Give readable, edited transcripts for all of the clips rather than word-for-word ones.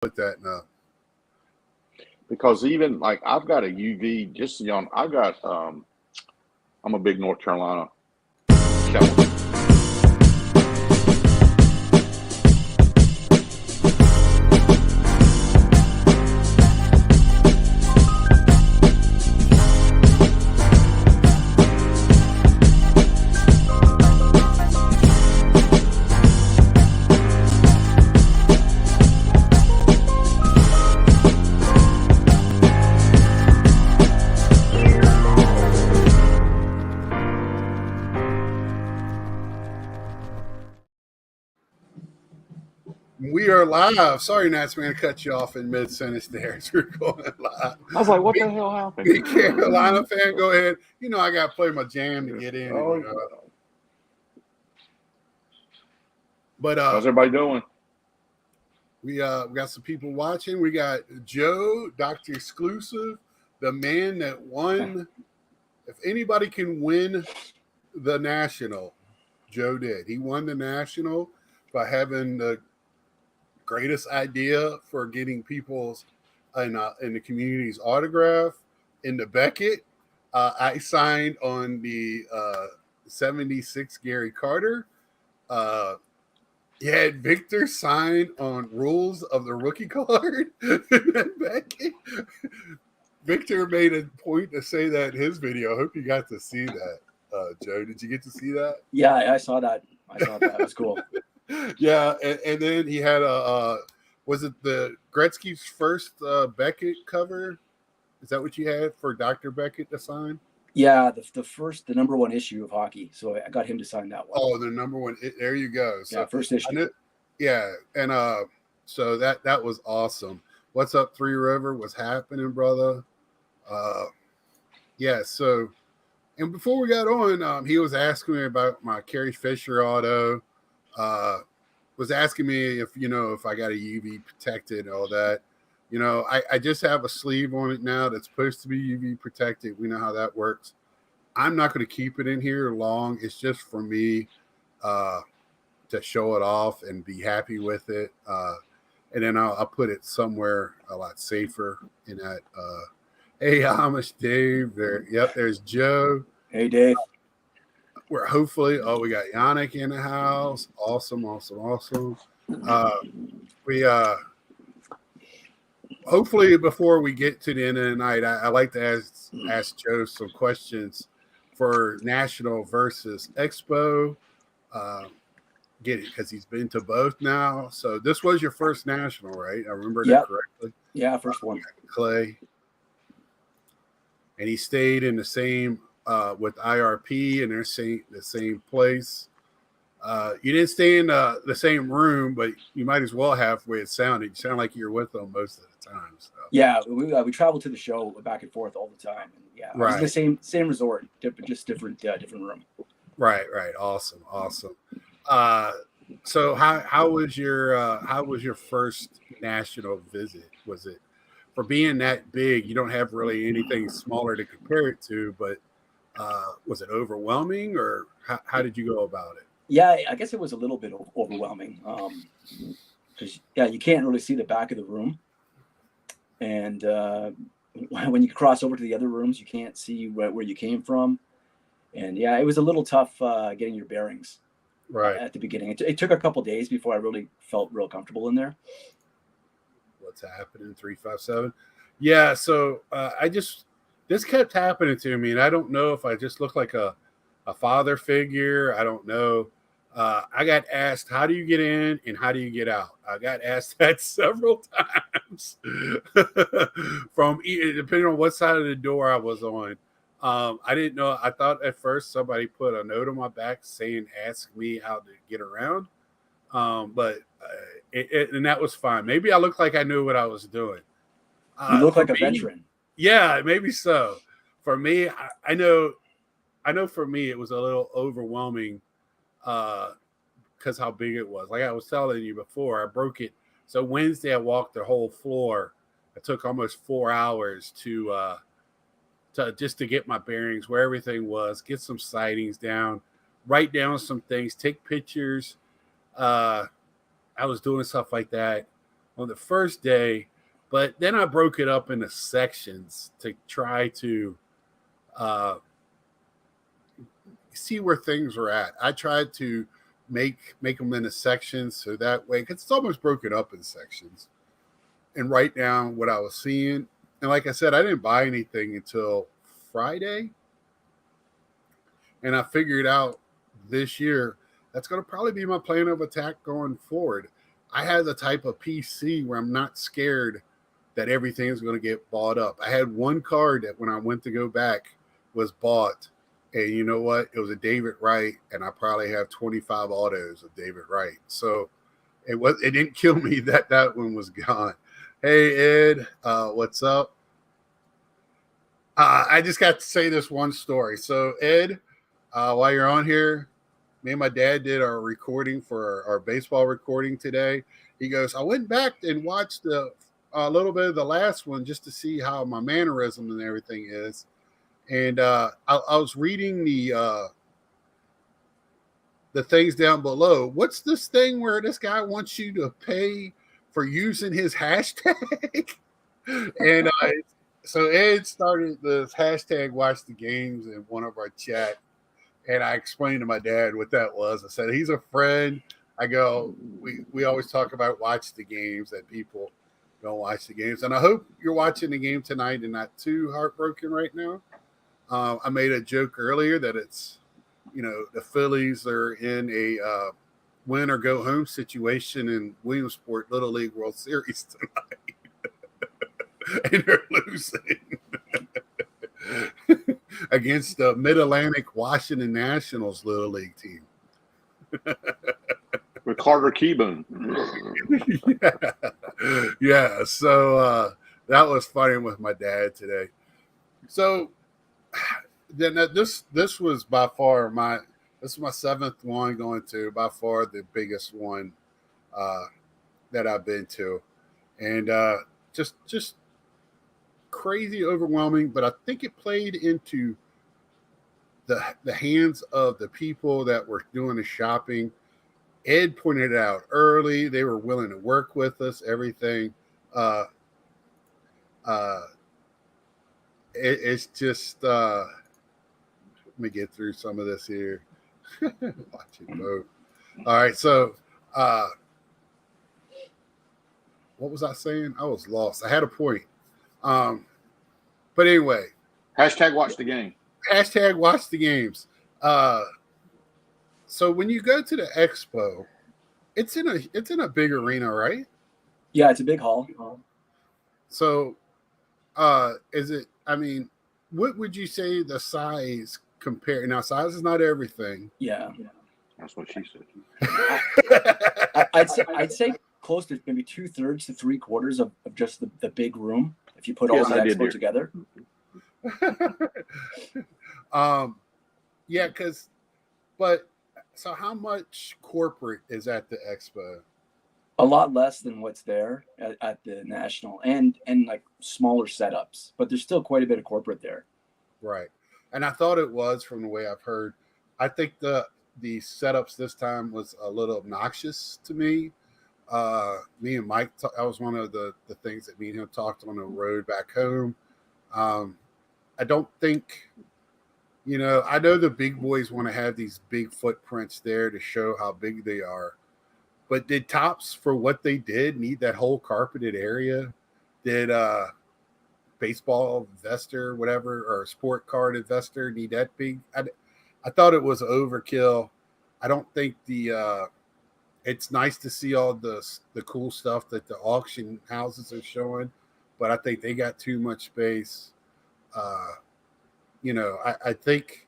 put that in a Because even like I've got a UV, just you know, I'm a big North Carolina Cowboys. We are live. Sorry, Nats, man, to cut you off in mid sentence there. We're going live. I was like, what the hell happened? Big Carolina fan, go ahead. You know, I got to play my jam to get in. Oh, But how's everybody doing? we got some people watching. We got Joe, Dr. Exclusive, the man that won. If anybody can win the national, Joe did. He won the national by having the greatest idea for getting people's in the community's autograph in the Beckett. I signed on the 76 Gary Carter. He had Victor sign on rules of the rookie card. Beckett. Victor made a point to say that in his video. I hope you got to see that, Joe. Did you get to see that? Yeah, I saw that. That was cool. Yeah, and then he had was it the Gretzky's first Beckett cover? Is that what you had for Dr. Beckett to sign? Yeah, the number one issue of hockey. So I got him to sign that one. Oh, the number one. There you go. So, yeah, first issue. Yeah, and so that was awesome. What's up, Three River? What's happening, brother? Yeah. So, and before we got on, he was asking me about my Carrie Fisher auto. Was asking me if I got a UV protected and all that. I just have a sleeve on it now that's supposed to be UV protected. We know how that works. I'm not going to keep it in here long. It's just for me to show it off and be happy with it. And then I'll put it somewhere a lot safer in that. Hey, Amish Dave. There. Yep, there's Joe. Hey, Dave. We're hopefully, we got Yannick in the house. Awesome. We hopefully before we get to the end of the night, I like to ask Joe some questions for National versus Expo. Get it because he's been to both now. So this was your first National, right? I remember that correctly. Yeah, first one. Clay, and he stayed in the same with IRP and the same place. You didn't stay in the same room, but you might as well have where it sounded. You sound like you're with them most of the time. So. Yeah, we traveled to the show back and forth all the time. And yeah, right. It was the same resort, just different room. Right. Awesome. So how was your first national visit? Was it, for being that big, you don't have really anything smaller to compare it to, but was it overwhelming, or how did you go about it? Yeah, I guess it was a little bit overwhelming because you can't really see the back of the room, and when you cross over to the other rooms, you can't see where you came from, and yeah, it was a little tough getting your bearings right at the beginning. It took a couple days before I really felt real comfortable in there. What's happening? 357. Yeah, so this kept happening to me, and I don't know if I just look like a father figure. I don't know. I got asked, how do you get in and how do you get out? I got asked that several times from depending on what side of the door I was on. I didn't know. I thought at first somebody put a note on my back saying, ask me how to get around. But and that was fine. Maybe I looked like I knew what I was doing. You look like a veteran. Yeah, maybe so. For me, I know for me, it was a little overwhelming because how big it was. Like I was telling you before, I broke it. So Wednesday, I walked the whole floor. It took almost 4 hours to just to get my bearings, where everything was, get some sightings down, write down some things, take pictures. I was doing stuff like that on the first day, but then I broke it up into sections to try to see where things were at. I tried to make them into sections so that way, because it's almost broken up in sections, and write down what I was seeing. And like I said, I didn't buy anything until Friday, and I figured out this year that's going to probably be my plan of attack going forward. I had the type of PC where I'm not scared that everything is going to get bought up. I had one card that when I went to go back was bought, and you know what? It was a David Wright, and I probably have 25 autos of David Wright. So it didn't kill me that one was gone. Hey Ed, what's up? I just got to say this one story. So Ed, while you're on here, me and my dad did our recording for our baseball recording today. He goes, I went back and watched a little bit of the last one just to see how my mannerism and everything is. And I was reading the things down below. What's this thing where this guy wants you to pay for using his hashtag? And so Ed started this hashtag watch the games in one of our chat. And I explained to my dad what that was. I said, he's a friend. I go, we always talk about watch the games, that people don't watch the games. And I hope you're watching the game tonight and not too heartbroken right now. I made a joke earlier that it's, the Phillies are in a win or go home situation in Williamsport Little League World Series tonight. And they're losing against the Mid-Atlantic Washington Nationals Little League team. With Carter Keyboom. Yeah. So that was funny with my dad today. So then this was by far this is my seventh one going to, by far the biggest one that I've been to, and just crazy overwhelming. But I think it played into the hands of the people that were doing the shopping. Ed pointed it out early. They were willing to work with us, everything. It's just let me get through some of this here. Watch it both. All right, so what was I saying? I was lost. I had a point. But anyway. Hashtag watch the game. Hashtag watch the games. So when you go to the Expo, it's in a big arena, right? Yeah, it's a big hall. So is it, I mean, what would you say the size compare? Now, size is not everything. Yeah. That's what she said. I'd say close to maybe 2/3 to 3/4 of just the big room if you put all the Expo together. Yeah, but so how much corporate is at the Expo? A lot less than what's there at the National, and like smaller setups, but there's still quite a bit of corporate there. Right. And I thought it was, from the way I've heard. I think the setups this time was a little obnoxious to me. Me and Mike, that was one of the things that me and him talked on the road back home. I don't think, I know the big boys want to have these big footprints there to show how big they are. But did Topps, for what they did, need that whole carpeted area? Did baseball investor, whatever, or sport card investor need that big? I thought it was overkill. I don't think it's nice to see all the cool stuff that the auction houses are showing, but I think they got too much space. I think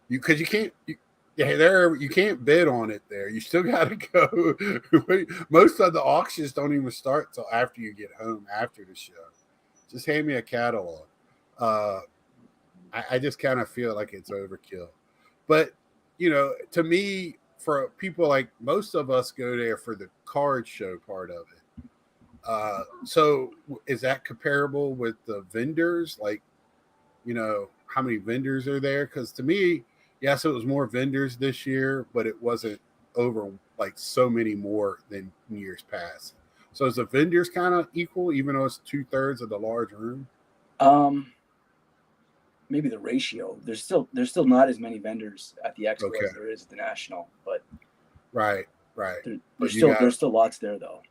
because you can't. You can't bid on it there. You still got to go. Most of the auctions don't even start till after you get home after the show. Just hand me a catalog. I just kind of feel like it's overkill. But, to me, for people like most of us go there for the card show part of it. So is that comparable with the vendors? Like, how many vendors are there? Because to me, yes, it was more vendors this year, but it wasn't over like so many more than years past. So is the vendors kind of equal, even though it's 2/3 of the large room? Maybe the ratio. There's still not as many vendors at the Expo Okay. as there is at the National, but Right. But there's still lots there though.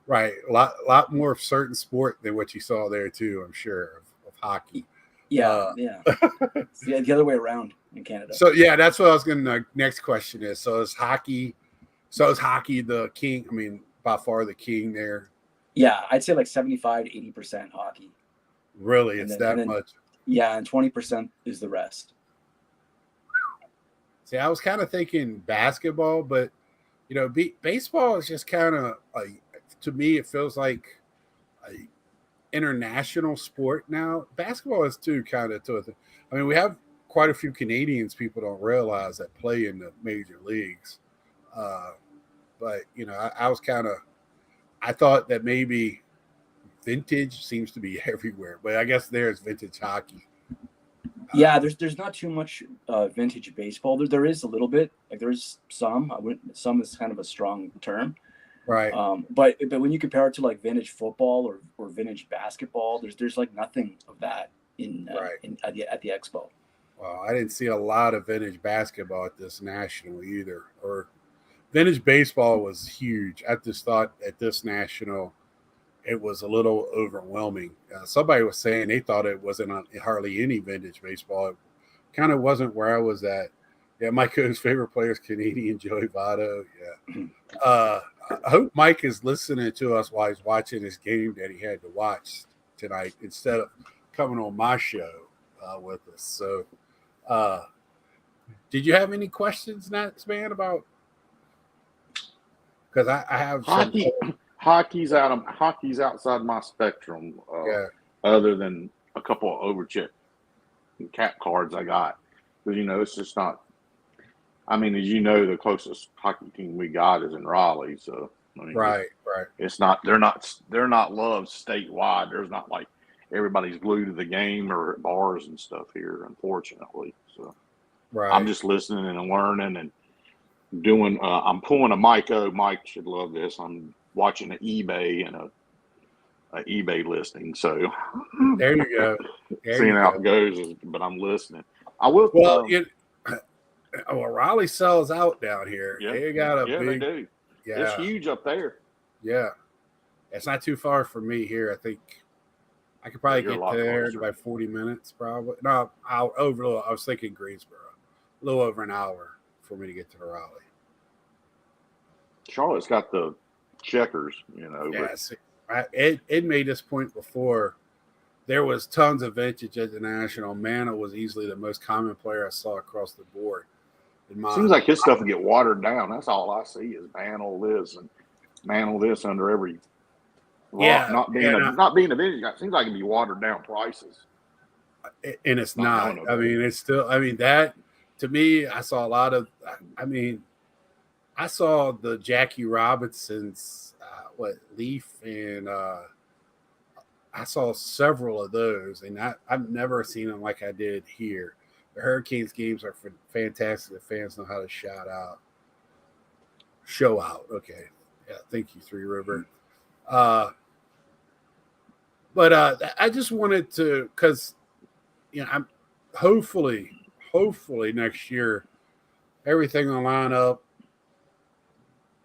Right, a lot more of certain sport than what you saw there too. I'm sure of hockey. Yeah. It's the other way around in Canada. So yeah, that's what I was going to. Next question is: so is hockey the king? I mean, by far the king there. Yeah, I'd say like 75 to 80% hockey. Really, it's that much. Yeah, and 20% is the rest. See, I was kind of thinking basketball, but baseball is just kind of like, to me, it feels like a international sport now. Basketball is too, kind of to. I mean, we have quite a few Canadians people don't realize that play in the major leagues. But I was I thought that maybe vintage seems to be everywhere, but I guess there's vintage hockey. Yeah, there's not too much vintage baseball. There is a little bit. Like there's some. Some is kind of a strong term. Right. But when you compare it to like vintage football or vintage basketball, there's like nothing of that at the Expo. Well, I didn't see a lot of vintage basketball at this national either. Or vintage baseball was huge. I just thought at this national it was a little overwhelming. Somebody was saying they thought it wasn't hardly any vintage baseball. It kind of wasn't where I was at. Yeah, my coach's favorite player is Canadian Joey Votto. Yeah. I hope Mike is listening to us while he's watching this game that he had to watch tonight instead of coming on my show with us. So, did you have any questions, Nats, man, about? Because I have hockey. Hockey's outside my spectrum. Other than a couple of overchip cap cards I got, because it's just not. I mean, as you know, the closest hockey team we got is in Raleigh, so I mean, right. It's not. They're not loved statewide. There's not like everybody's glued to the game or at bars and stuff here, unfortunately. So I'm just listening and learning and doing. I'm pulling a Mike O. Mike should love this. I'm watching an eBay and a eBay listing. So there you go. Seeing how it goes, but I'm listening. I will. Well, Raleigh sells out down here. Yeah, they got a big. They do. Yeah, it's huge up there. Yeah, it's not too far from me here. I think I could probably get there in about 40 minutes, probably. No, I was thinking Greensboro, a little over an hour for me to get to the Raleigh. Charlotte's got the checkers, Yes, it made this point before. There was tons of vintage at the National. Mantle was easily the most common player I saw across the board. Seems like his stuff would get watered down. That's all I see is Mantle this and Mantle this under every rock. Not being a vintage guy. It seems like it'd be watered down prices. And it's not. I mean, it's still. I mean, that to me, I saw a lot of. I mean, I saw the Jackie Robinsons, Leaf, and I saw several of those, and I've never seen them like I did here. The Hurricanes games are fantastic. The fans know how to show out. Okay, yeah, thank you, Three River. But I just wanted to, because I'm hopefully next year everything will line up.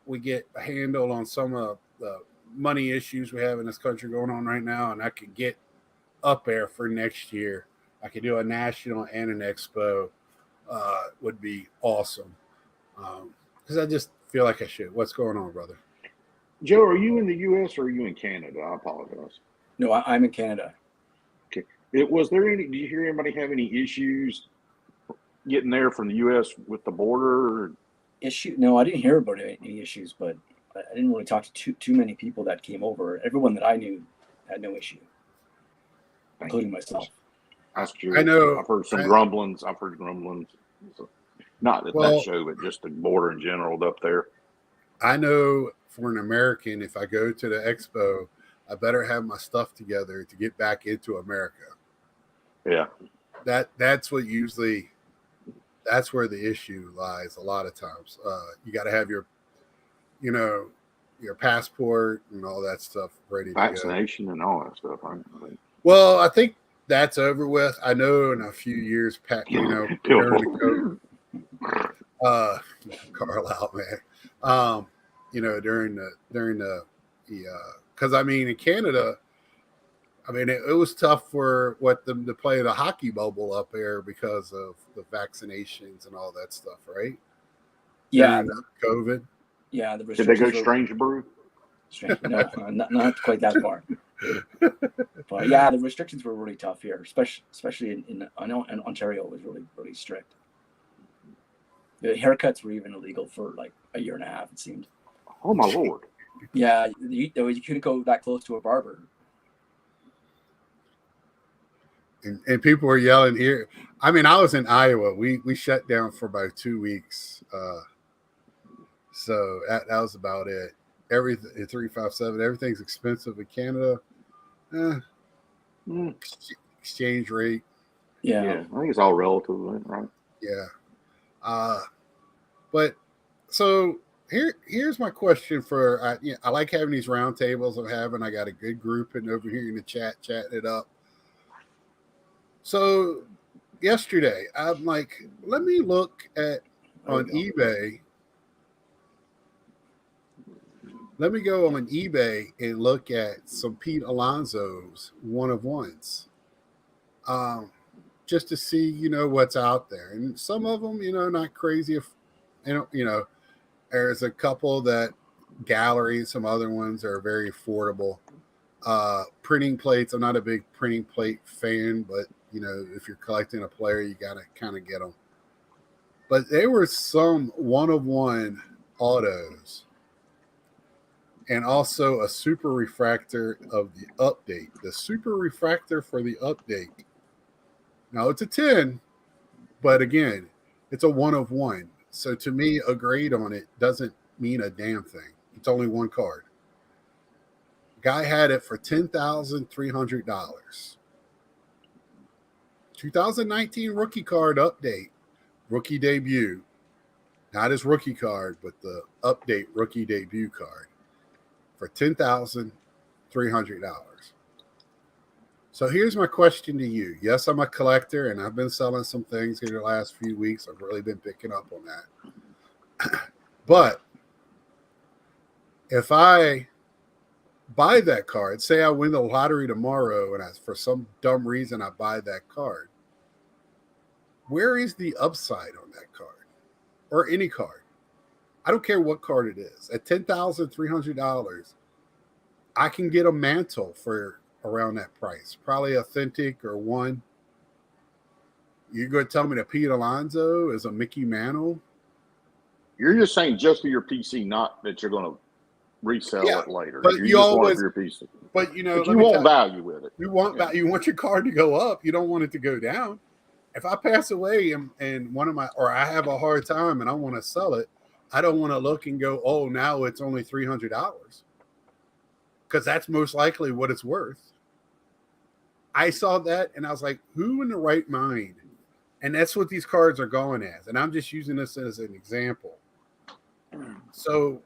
We get a handle on some of the money issues we have in this country going on right now, and I can get up there for next year. I could do a national and an expo. Would be awesome. Because I just feel like I should. What's going on, brother? Joe, are you in the U.S. or are you in Canada? I apologize. No, I'm in Canada. Okay. Was there any? Do you hear anybody have any issues getting there from the U.S. with the border? No, I didn't hear about any issues, but I didn't really talk to too many people that came over. Everyone that I knew had no issue, including myself. That's true. I know. I've heard some grumblings. So, not at that show, but just the border in general up there. I know for an American, if I go to the expo, I better have my stuff together to get back into America. Yeah. That's what usually, that's where the issue lies a lot of times. You got to have your, your passport and all that stuff ready to go. Vaccination and all that stuff. Right? Well, I think that's over with. I know in a few years, during the COVID, Carl out, man. During the because I mean in Canada, I mean it was tough for them to play the hockey bubble up there because of the vaccinations and all that stuff, right? Yeah, COVID. Yeah, the did they go strange brew? No, not quite that far. But yeah, the restrictions were really tough here, especially in Ontario. Was really really strict. The haircuts were even illegal for like a year and a half. It seemed. Oh my lord! Yeah, you couldn't go that close to a barber. And people were yelling here. I mean, I was in Iowa. We shut down for about 2 weeks. So that was about it. Everything 357. Everything's expensive in Canada. Exchange rate. Yeah, I think it's all relative, right? Yeah. But so here's my question for I like having these round tables I'm having. I got a good group and over here in the chatting it up. So yesterday I'm like, let me look on eBay. Let me go on eBay and look at some Pete Alonso's one of ones, just to see what's out there. And some of them, not crazy. If there's a couple that gallery, some other ones are very affordable. Printing plates. I'm not a big printing plate fan, but if you're collecting a player, you gotta kind of get them. But there were some one of one autos. And also a super refractor of the update. The super refractor for the update. Now it's a 10, but again, it's a one of one. So to me, a grade on it doesn't mean a damn thing. It's only one card. Guy had it for $10,300. 2019 rookie card update. Rookie debut. Not his rookie card, but the update rookie debut card. For $10,300. So here's my question to you. Yes, I'm a collector, and I've been selling some things in the last few weeks. I've really been picking up on that. But if I buy that card, say I win the lottery tomorrow, and for some dumb reason I buy that card, where is the upside on that card? Or any card? I don't care what card it is. At $10,300, I can get a mantle for around that price. Probably authentic or one. You're going to tell me that Pete Alonso is a Mickey Mantle? You're just saying just for your PC, not that you're going to resell it later. But you always for your PC. But you want value with it. You want value. You want your card to go up. You don't want it to go down. If I pass away and or I have a hard time and I want to sell it, I don't want to look and go, oh, now it's only $300, because that's most likely what it's worth. I saw that and I was like, who in the right mind? And that's what these cards are going as. And I'm just using this as an example. So,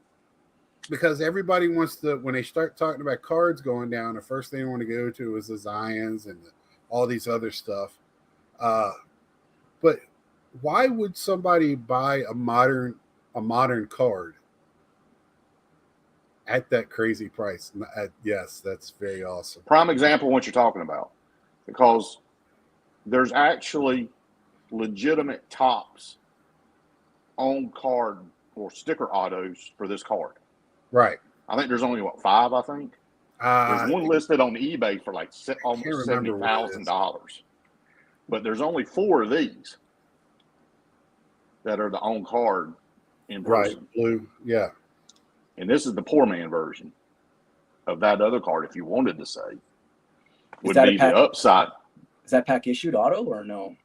because everybody wants to, when they start talking about cards going down, the first thing they want to go to is the Zions and all these other stuff. But why would somebody buy a modern card at that crazy price? Yes, that's very awesome. Prime example of what you're talking about, because there's actually legitimate tops on card or sticker autos for this card. Right. I think there's only 5. I think there's one listed on eBay for like almost $70,000, but there's only 4 of these that are the on card in person. Right, blue, yeah. And this is the poor man version of that other card, if you wanted to say, would be the upside. Is that pack issued auto or no?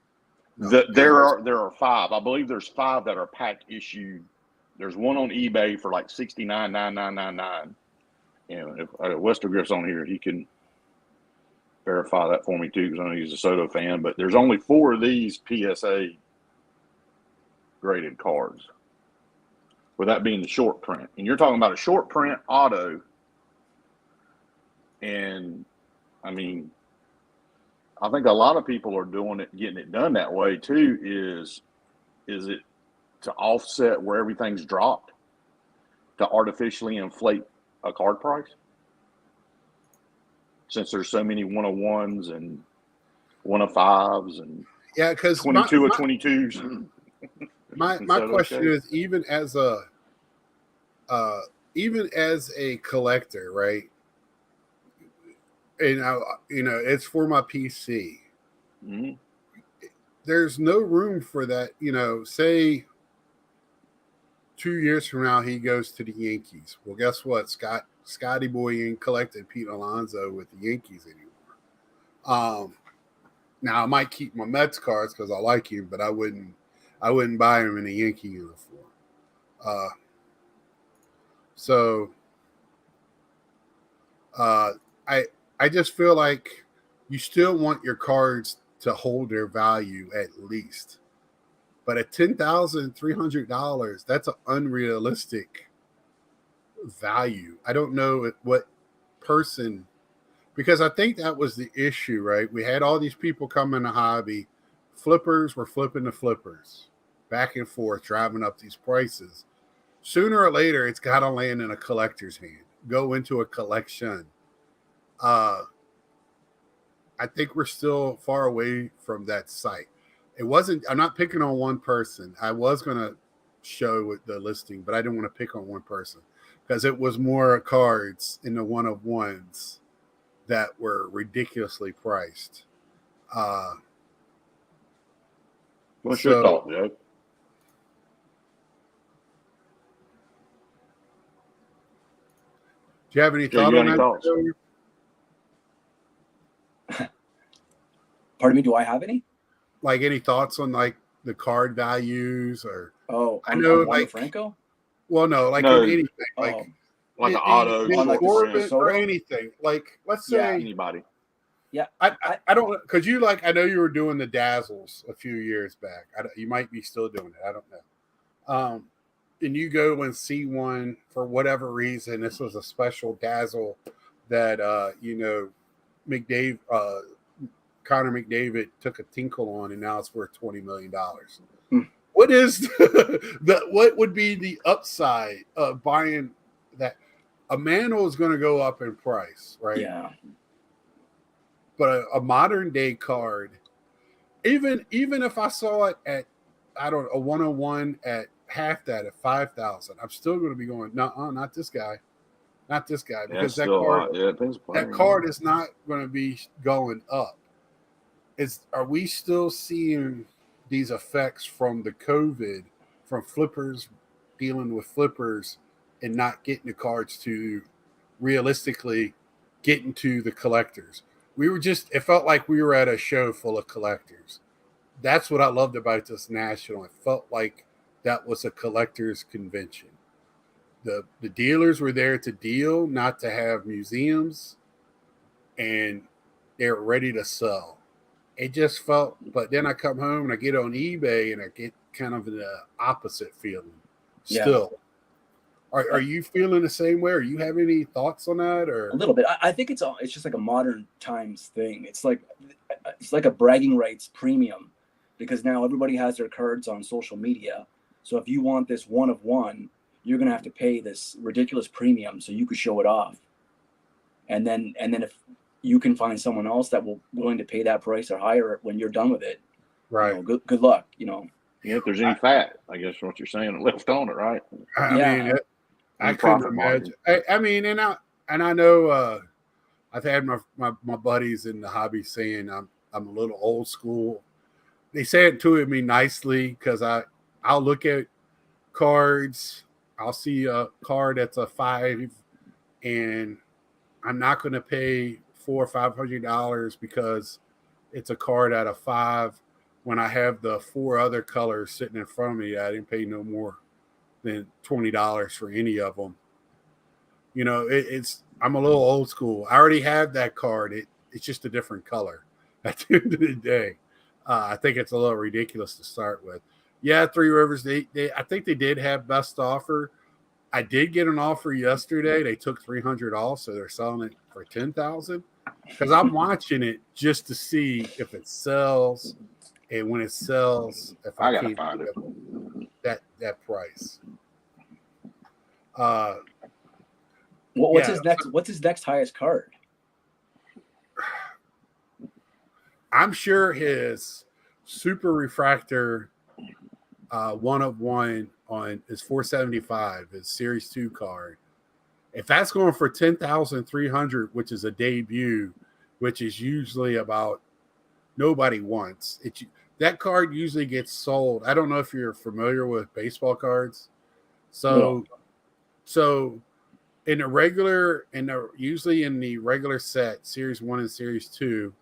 There are 5. I believe there's 5 that are pack issued. There's one on eBay for like $69,999. And if Westergriff's on here, he can verify that for me too, because I know he's a Soto fan. But there's only 4 of these PSA graded cards. with that being the short print. And you're talking about a short print auto. And I mean, I think a lot of people are doing it, getting it done that way too. Is it to offset where everything's dropped to artificially inflate a card price? Since there's so many 101s and 105s and because 22 of 22s. My question is, even as a collector, right? And it's for my PC. Mm-hmm. There's no room for that. Say 2 years from now he goes to the Yankees. Well, guess what? Scotty Boy ain't collected Pete Alonso with the Yankees anymore. Now I might keep my Mets cards because I like him, but I wouldn't buy him in a Yankee uniform. I just feel like you still want your cards to hold their value at least. But at $10,300, that's an unrealistic value. I don't know what person, because I think that was the issue, right? We had all these people come in the hobby. Flippers were flipping the flippers back and forth, driving up these prices. Sooner or later, it's got to land in a collector's hand, go into a collection. I think we're still far away from that site. I'm not picking on one person. I was going to show with the listing, but I didn't want to pick on one person because it was more cards in the one of ones that were ridiculously priced. What's your thought, Joe? Do you have any thought on that? Pardon me, do I have any? Like any thoughts on like the card values or? I know like Franco. Well, no, like in anything, like an auto, or anything. Like let's say anybody. Yeah, I don't, because I know you were doing the Dazzles a few years back. You might be still doing it. I don't know. And you go and see one for whatever reason. This was a special Dazzle that Connor McDavid took a tinkle on, and now it's worth $20 million. What is what would be the upside of buying that? A manual is going to go up in price, right? Yeah. But a modern day card, even if I saw it at, I don't know, a 101 at half that at 5,000, I'm still going to be going, no, not this guy, because that card is not going to be going up. Are we still seeing these effects from the COVID, from flippers dealing with flippers and not getting the cards to realistically getting to the collectors? It felt like we were at a show full of collectors. That's what I loved about this national. It felt like that was a collectors convention. The dealers were there to deal, not to have museums, and they're ready to sell. It just felt, but then I come home and I get on eBay and I get kind of the opposite feeling. Still. Yeah. Are you feeling the same way? Or you have any thoughts on that? Or a little bit. I think it's just like a modern times thing. It's like a bragging rights premium, because now everybody has their cards on social media. So if you want this one of one, you're gonna have to pay this ridiculous premium so you could show it off. And then if you can find someone else that will willing to pay that price or higher when you're done with it, right? Good luck. Yeah, if there's any fat, I guess what you're saying, left on it, right? I mean, I couldn't imagine. I mean, and I know I've had my buddies in the hobby saying I'm a little old school. They say it to me nicely because I'll look at cards. I'll see a card that's a 5, and I'm not going to pay $400 or $500 because it's a card out of 5. When I have the 4 other colors sitting in front of me, I didn't pay no more than $20 for any of them. I'm a little old school. I already have that card. It's just a different color. At the end of the day, I think it's a little ridiculous to start with. Yeah, Three Rivers. They I think they did have best offer. I did get an offer yesterday. They took $300 off, so they're selling it for $10,000. Because I'm watching it just to see if it sells, and when it sells, if I gotta can't find it. that price. What's his next? What's his next highest card? I'm sure his super refractor 1/1 on his 475, his Series 2 card. If that's going for 10,300, which is a debut, which is usually about nobody wants it. That card usually gets sold. I don't know if you're familiar with baseball cards. So in usually in the regular set, Series 1 and Series 2,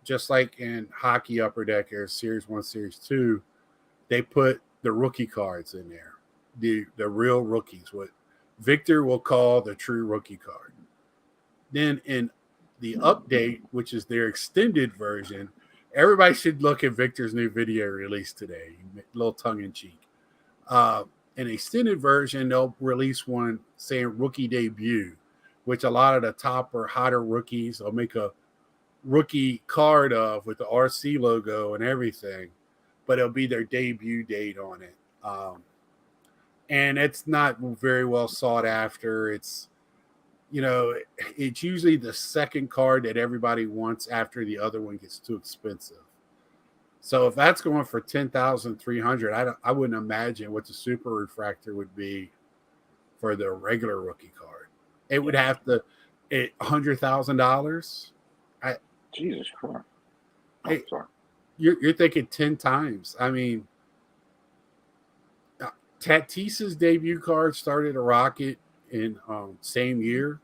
just like in hockey Upper Deck or Series 1, Series 2, they put the rookie cards in there, the real rookies, what Victor will call the true rookie card. Then in the update, which is their extended version, everybody should look at Victor's new video release today, a little tongue-in-cheek. An extended version, they'll release one saying rookie debut, which a lot of the top or hotter rookies will make a rookie card of with the RC logo and everything, but it'll be their debut date on it. And it's not very well sought after. It's usually the second card that everybody wants after the other one gets too expensive. So if that's going for 10,300, I wouldn't imagine what the super refractor would be for the regular rookie card. It would have to $100,000. Jesus Christ! Hey, sorry. You're thinking 10 times. I mean, Tatis's debut card started a rocket in same year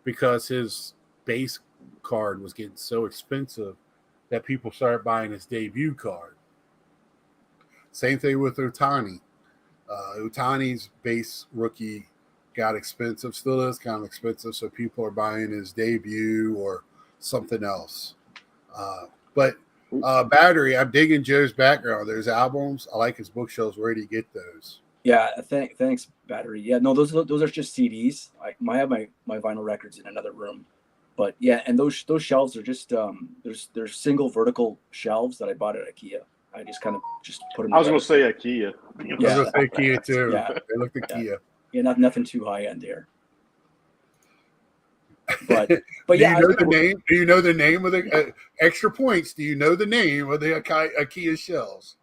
because his base card was getting so expensive that people started buying his debut card. Same thing with Ohtani. Ohtani's base rookie got expensive, still is kind of expensive, so people are buying his debut or something else. But Battery, I'm digging Joe's background. There's albums. I like his bookshelves. Where do you get those? Yeah, thanks, Battery. Yeah, no, those are just CDs. I have my vinyl records in another room, but yeah, and those shelves are just there's single vertical shelves that I bought at IKEA. I just kind of put them. I was going to say IKEA. Yeah, I was going to say IKEA too. Yeah, they look IKEA. Yeah, nothing too high end there. But do yeah, you know the name? Do you know the name of the extra points? Do you know the name of the IKEA shelves?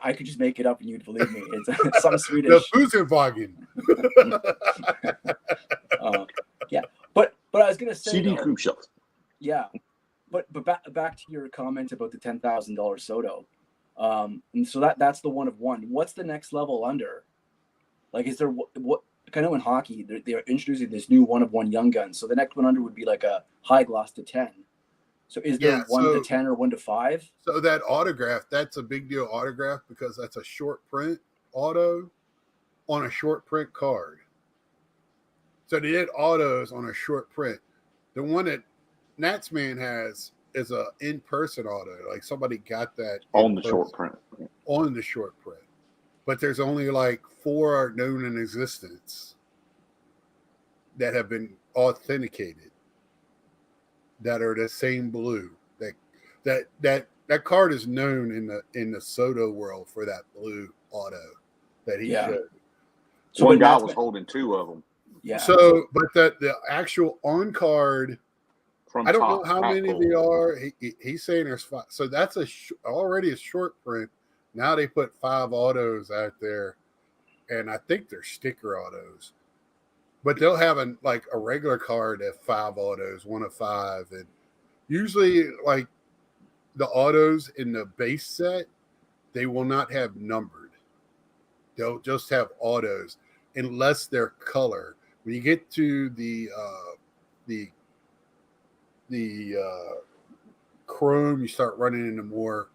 I could just make it up and you'd believe me. It's some Swedish. The Fusenwagen. Yeah, but I was gonna say CD group shelves. Yeah, but back to your comment about the $10,000 Soto. And so that's the 1/1. What's the next level under? Like, is there what kind of in hockey they're introducing this new 1/1 young gun? So the next one under would be like a high gloss to 10. So is there 1 to 10 or 1 to 5? So that autograph, that's a big deal autograph because that's a short print auto on a short print card. So they did autos on a short print. The one that Natsman has is a in-person auto. Like somebody got that on the short print. On the short print. But there's only like 4 known in existence that have been authenticated that are the same blue. That card is known in the Soto world for that blue auto that he showed. So one guy was holding 2 of them. Yeah. So, but the actual on card, I don't know how many there are. He's saying there's 5. So that's already a short print. Now they put 5 autos out there, and I think they're sticker autos. But they'll have a regular card at 5 autos, 1 of 5, and usually like the autos in the base set, they will not have numbered. They'll just have autos unless they're color. When you get to the chrome, you start running into more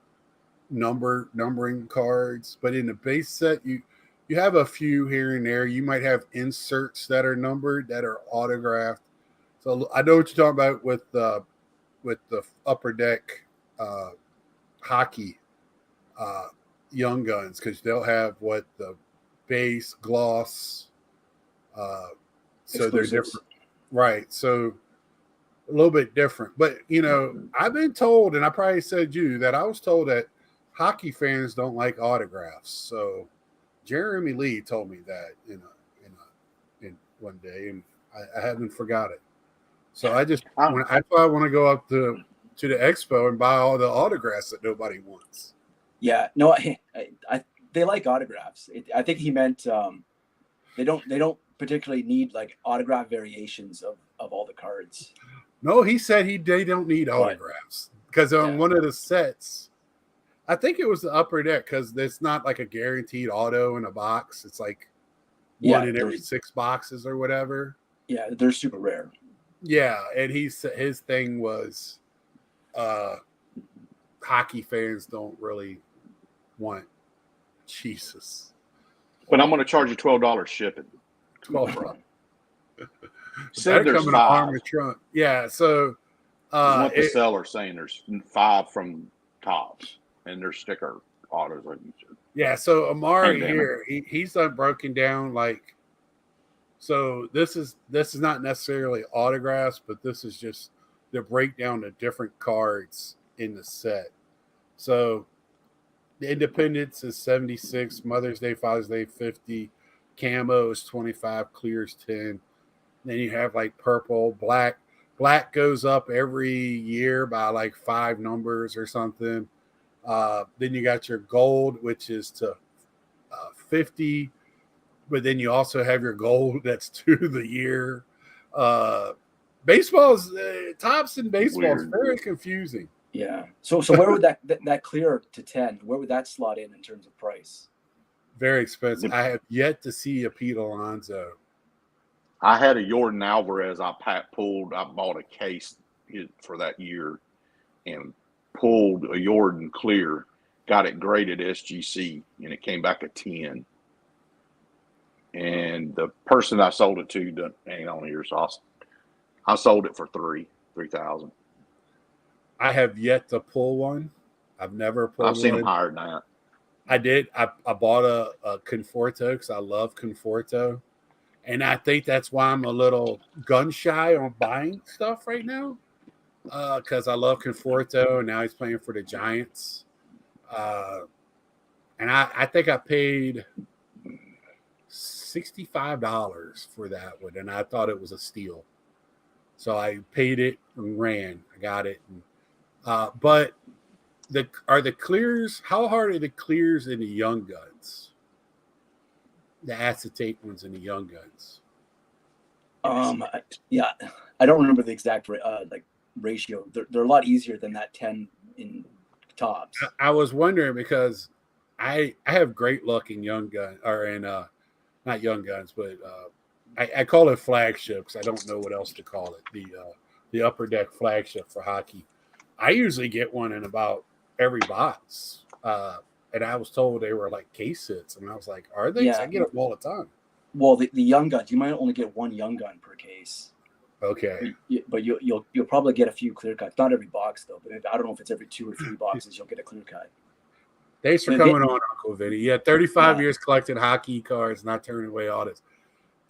numbering cards. But in the base set, you have a few here and there. You might have inserts that are numbered that are autographed. So I know what you're talking about with the Upper Deck hockey. Young Guns because they'll have the base gloss. So they're different, right? So a little bit different. But I've been told, and I probably said that I was told that hockey fans don't like autographs. So Jeremy Lee told me that in one day, and I haven't forgot it. So I want to go up to the expo and buy all the autographs that nobody wants. Yeah, no, they like autographs. I think he meant they don't particularly need like autograph variations of all the cards. No, he said they don't need autographs because on one of the sets, I think it was the Upper Deck because it's not like a guaranteed auto in a box. It's like one in every 6 boxes or whatever. Yeah, they're super rare. Yeah, and his thing was hockey fans don't really want Jesus. But I'm going to charge you $12 shipping. $12. Said there's 5. Armored trunk. Yeah, so what the seller saying there's 5 from Tops and their sticker autos. Yeah, so Amari here, he's done broken down like. So this is not necessarily autographs, but this is just the breakdown of different cards in the set. So the Independence is 76, Mother's Day, Father's Day 50, Camo is 25, Clear's 10. Then you have like purple, black. Black goes up every year by like 5 numbers or something. Then you got your gold, which is to 50. But then you also have your gold that's to the year. Baseball's Tops in baseball is very confusing. Yeah. So where would that clear to 10? Where would that slot in terms of price? Very expensive. I have yet to see a Pete Alonso. I had a Jordan Alvarez. I bought a case for that year and pulled a Jordan clear. Got it graded SGC and it came back a 10. And the person I sold it to ain't on here, so I sold it for $3,000. I have yet to pull one. I've never pulled one. I've seen them higher than that. I did. I bought a Conforto because I love Conforto. And I think that's why I'm a little gun shy on buying stuff right now. Because I love Conforto, and now he's playing for the Giants. And I think I paid $65 for that one, and I thought it was a steal. So I paid it and ran. I got it. But are the clears, how hard are the clears in the Young Guns? The acetate ones in the Young Guns? Yeah, I don't remember the exact ratio. They're a lot easier than that 10 in Tops. I was wondering because I have great luck in Young Gun or in not Young Guns, but I call it flagships. I don't know what else to call it. The Upper Deck flagship for hockey. I usually get one in about every box. And I was told they were like case hits. And I was like, are they? Yeah. I get them all the time. Well, the Young Guns, you might only get one Young Gun per case. Okay. But you'll probably get a few clear cuts. Not every box, though. But I don't know if it's every 2 or 3 boxes you'll get a clear cut. Thanks for coming on, Uncle Vinny. Yeah, 35 years collecting hockey cards, not turning away audits.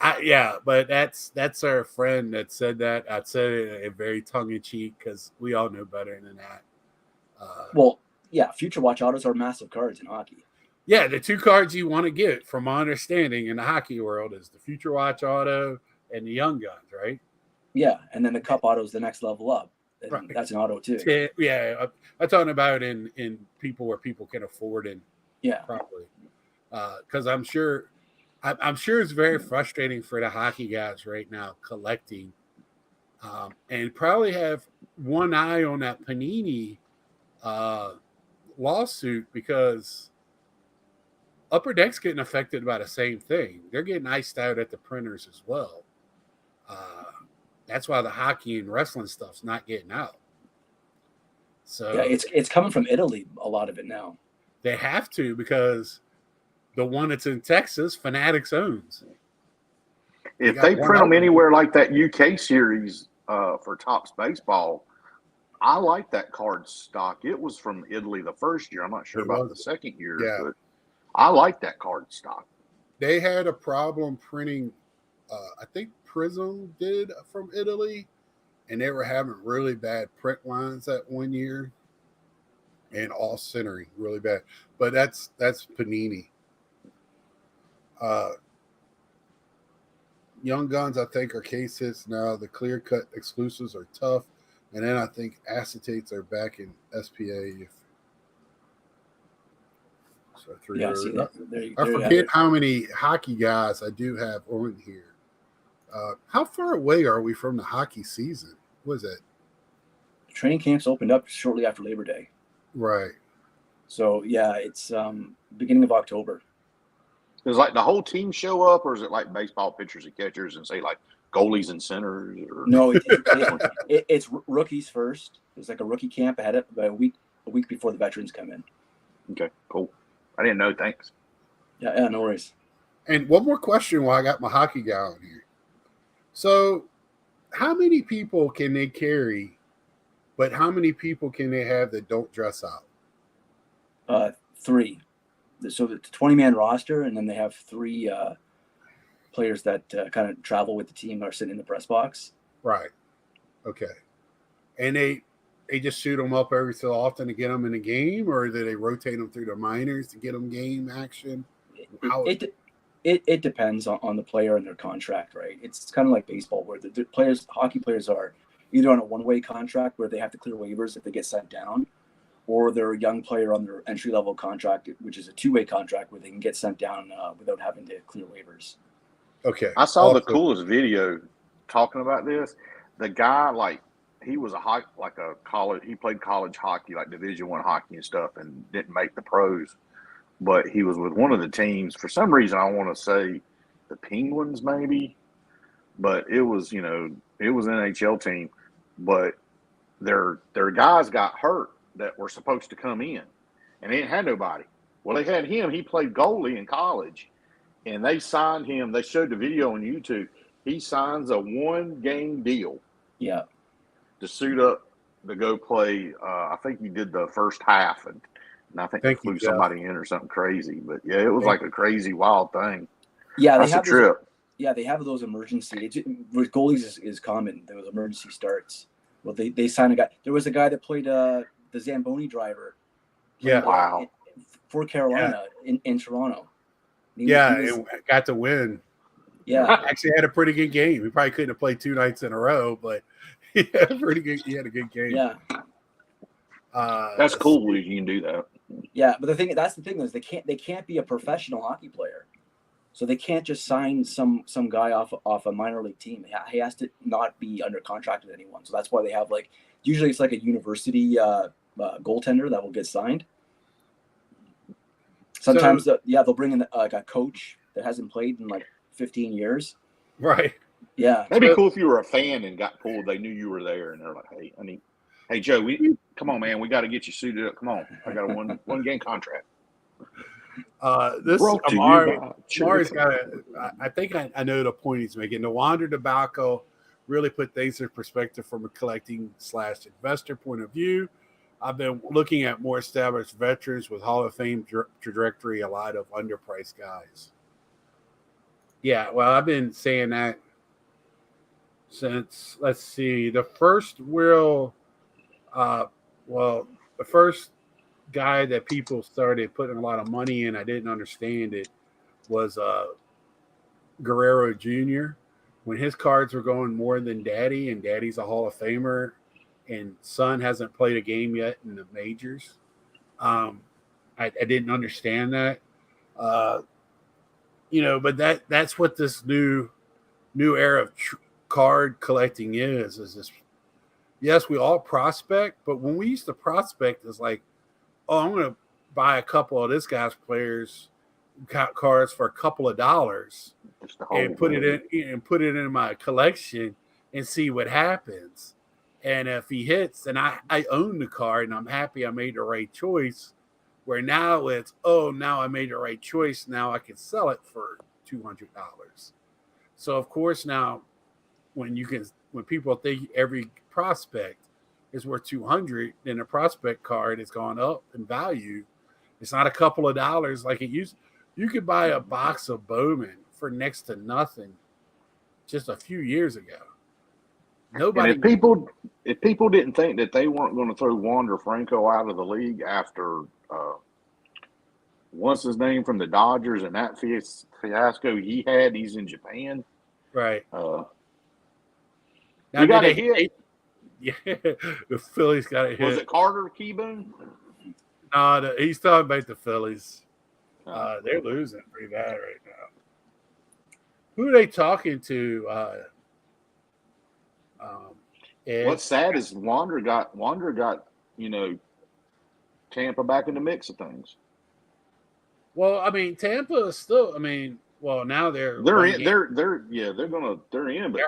But that's our friend that said that. I said it in very tongue-in-cheek because we all know better than that. Future Watch autos are massive cards in hockey. Yeah, the 2 cards you want to get, from my understanding in the hockey world, is the Future Watch auto and the Young Guns, right? Yeah, and then the Cup auto is the next level up. Right. That's an auto too. Yeah, I'm talking about in people where people can afford it properly. Because I'm sure it's very frustrating for the hockey guys right now collecting, and probably have one eye on that Panini lawsuit because Upper Deck's getting affected by the same thing. They're getting iced out at the printers as well. That's why the hockey and wrestling stuff's not getting out. So it's coming from Italy, a lot of it now. They have to because the one that's in Texas, Fanatics owns. If they print them anywhere like that UK series for Topps baseball, I like that card stock. It was from Italy the first year. I'm not sure about the second year, but I like that card stock. They had a problem printing. I think Prism did from Italy, and they were having really bad print lines that one year, and all centering really bad. But that's Panini. Young Guns, I think, are case hits now. The clear cut exclusives are tough, and then I think acetates are back in SPA. So three. Yeah, see that. I forget how many hockey guys I do have on here. How far away are we from the hockey season? What is that? Training camps opened up shortly after Labor Day. Right. So yeah, it's beginning of October. Does like the whole team show up, or is it like baseball pitchers and catchers and say like goalies and centers? Or... No, it's rookies first. It's like a rookie camp ahead of about a week before the veterans come in. Okay, cool. I didn't know. Thanks. Yeah, no worries. And one more question while I got my hockey guy on here. So, how many people can they carry, but how many people can they have that don't dress out? 3. So it's a 20-man roster, and then they have 3 players that kind of travel with the team or sit in the press box. Right. Okay. And they just shoot them up every so often to get them in the game, or do they rotate them through the minors to get them game action? It depends on the player and their contract, right? It's kind of like baseball, where the hockey players are either on a one-way contract where they have to clear waivers if they get sent down, or they're a young player on their entry-level contract, which is a two-way contract where they can get sent down without having to clear waivers. Okay. I saw the coolest video talking about this. The guy, like, he was he played college hockey, like Division I hockey and stuff, and didn't make the pros. But he was with one of the teams. For some reason, I want to say the Penguins, maybe. But it was, it was an NHL team. But their guys got hurt that were supposed to come in, and they didn't have nobody. Well, they had him. He played goalie in college, and they signed him. They showed the video on YouTube. He signs a 1-game deal. Yeah. To suit up to go play. I think he did the first half, and I think they flew somebody in or something crazy. But yeah, it was like a crazy, wild thing. Yeah, that's a trip. They have those emergency. With goalies is common. Those emergency starts. Well, they signed a guy. There was a guy that played the Zamboni driver. Wow. For Carolina in Toronto. He got to win. Yeah, actually had a pretty good game. He probably couldn't have played 2 nights in a row, but he had a good game. Yeah, that's cool. You can do that. Yeah, but that's the thing is they can't be a professional hockey player, so they can't just sign some guy off a minor league team. He has to not be under contract with anyone. So that's why they have usually it's like a university goaltender that will get signed. Sometimes they'll bring in a coach that hasn't played in 15 years. Right. Yeah. That'd be cool if you were a fan and got pulled. They knew you were there, and they're like, "Hey, Joe, come on, man. We got to get you suited up. Come on. I got a one game contract." This Amari's got I think I know the point he's making. The Wander debacle really put things in perspective from a collecting/investor point of view. I've been looking at more established veterans with Hall of Fame trajectory, a lot of underpriced guys. Yeah, well, I've been saying that since, let's see, the first guy that people started putting a lot of money in, I didn't understand it, was Guerrero Jr. When his cards were going more than Daddy, and Daddy's a Hall of Famer, and Son hasn't played a game yet in the majors. I didn't understand that. But that's what this new era of card collecting is this. Yes, we all prospect, but when we used to prospect, it's like, oh, I'm going to buy a couple of this guy's players cards for a couple of dollars and put it in my collection and see what happens. And if he hits, then I own the card and I'm happy I made the right choice. Where now it's, now I made the right choice. Now I can sell it for $200. So of course now, when people think every prospect is worth 200, then a prospect card has gone up in value. It's not a couple of dollars like it used. You could buy a box of Bowman for next to nothing just a few years ago. Nobody. And if people didn't think that they weren't going to throw Wander Franco out of the league after what's his name from the Dodgers and that fiasco he's in Japan. Right. We got a hit. Yeah, the Phillies got a hit. Was it Carter Keyboom? No, he's talking about the Phillies. They're losing pretty bad right now. Who are they talking to? What's sad is Wander got Tampa back in the mix of things. Well, I mean, Tampa is still. I mean, well, now they're in. They're in, but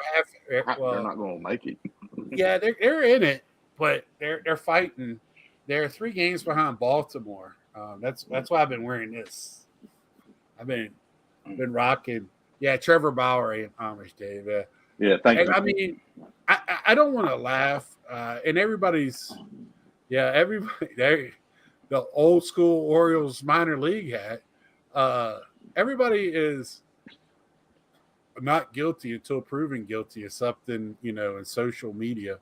they're not going to make it. Yeah, they're in it, but they're fighting. They're 3 games behind Baltimore. That's why I've been wearing this. I've been rocking. Yeah, Trevor Bauer and Amish Dave. Yeah, thank you. I mean, I don't want to laugh, and everybody. The old school Orioles minor league hat. Everybody is not guilty until proven guilty of something, in social media.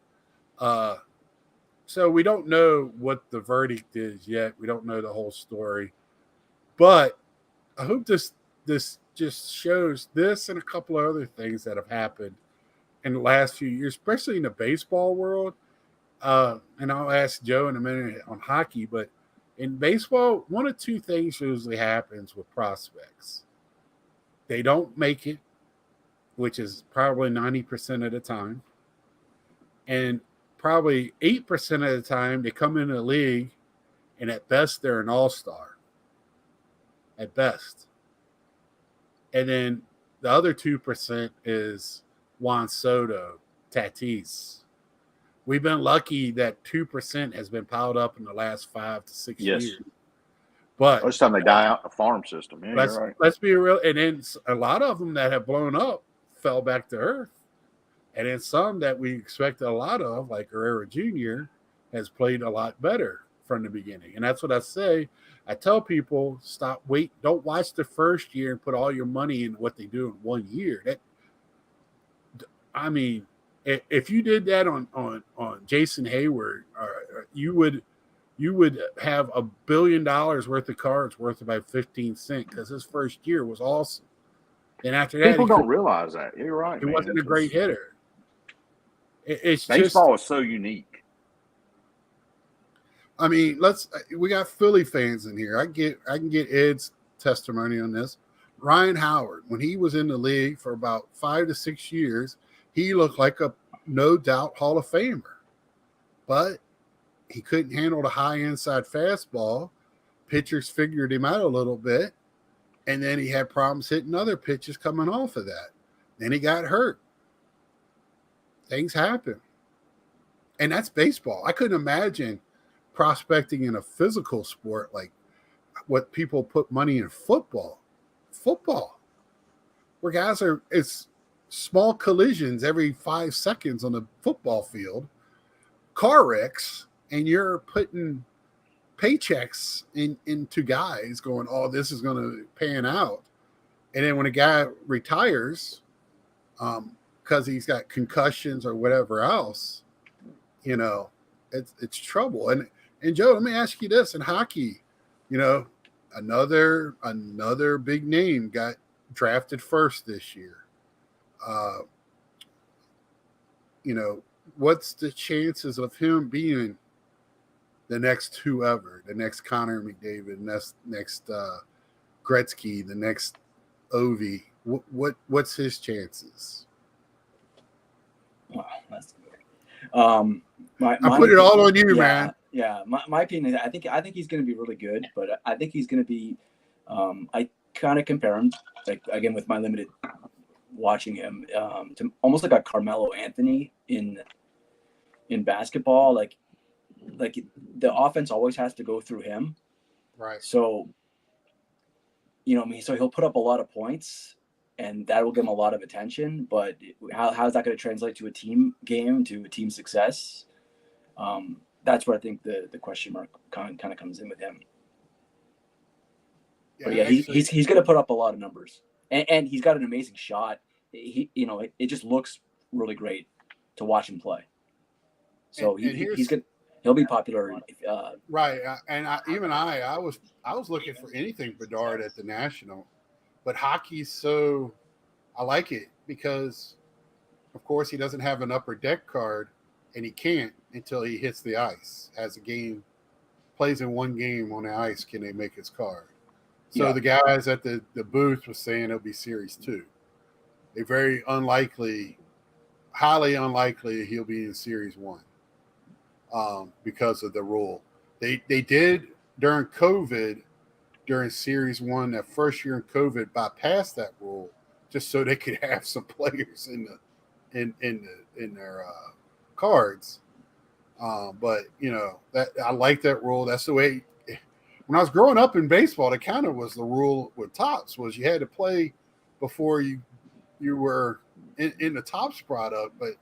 So we don't know what the verdict is yet. We don't know the whole story, but I hope this just shows this and a couple of other things that have happened in the last few years, especially in the baseball world. And I'll ask Joe in a minute on hockey, but in baseball, one of 2 things usually happens with prospects. They don't make it, which is probably 90% of the time. And probably 8% of the time they come into the league, and at best they're an all-star. At best. And then the other 2% is Juan Soto, Tatis. We've been lucky that 2% has been piled up in the last 5 to 6 years. But most time they die out in the farm system. Yeah, let's be real. And then a lot of them that have blown up fell back to earth. And then some that we expected a lot of, like Guerrero Jr., has played a lot better from the beginning. And that's what I say. I tell people, don't watch the first year and put all your money in what they do in 1 year. If you did that on Jason Hayward, you would have $1 billion worth of cards worth about 15 cents because his first year was awesome. And after that, people don't realize that. You're right. He wasn't a great hitter. It's baseball is so unique. I mean, we got Philly fans in here. I can get Ed's testimony on this. Ryan Howard, when he was in the league for about 5 to 6 years, he looked like a no doubt Hall of Famer, but he couldn't handle the high inside fastball. Pitchers figured him out a little bit, and then he had problems hitting other pitches coming off of that. Then he got hurt. Things happen, and that's baseball. I couldn't imagine prospecting in a physical sport like what people put money in football, where guys it's small collisions every 5 seconds on the football field, car wrecks, and you're putting paychecks into guys going, oh, this is going to pan out. And then when a guy retires because he's got concussions or whatever else, it's trouble. And Joe, let me ask you this: in hockey, another big name got drafted first this year. What's the chances of him being the next whoever, the next Connor McDavid, next Gretzky, the next Ovi? What's his chances? Wow, that's good. I put it all on you, man. Yeah, my opinion is I think he's going to be really good, but I think he's going to be. I kind of compare him, like again with my limited watching him, to almost like a Carmelo Anthony in basketball. Like the offense always has to go through him, right? So, so he'll put up a lot of points, and that will give him a lot of attention. But how is that going to translate to a team game, to a team success? That's where I think the question mark kind of comes in with him. Yeah, but yeah, he's going to put up a lot of numbers, and he's got an amazing shot. It just looks really great to watch him play. So he'll be popular. Right, and I was looking for anything Bedard at the National, but hockey's so I like it because, of course, he doesn't have an upper deck card, and he can't until he hits the ice. As a game plays in one game on the ice, can they make his card? So the guys at the booth was saying it'll be Series 2. They're very unlikely, highly unlikely he'll be in Series 1 because of the rule. They did during COVID, during Series 1, that first year in COVID, bypass that rule just so they could have some players in their cards. But that I like that rule. That's the way. When I was growing up in baseball, that kind of was the rule with Topps, was you had to play before you were in the Topps product. But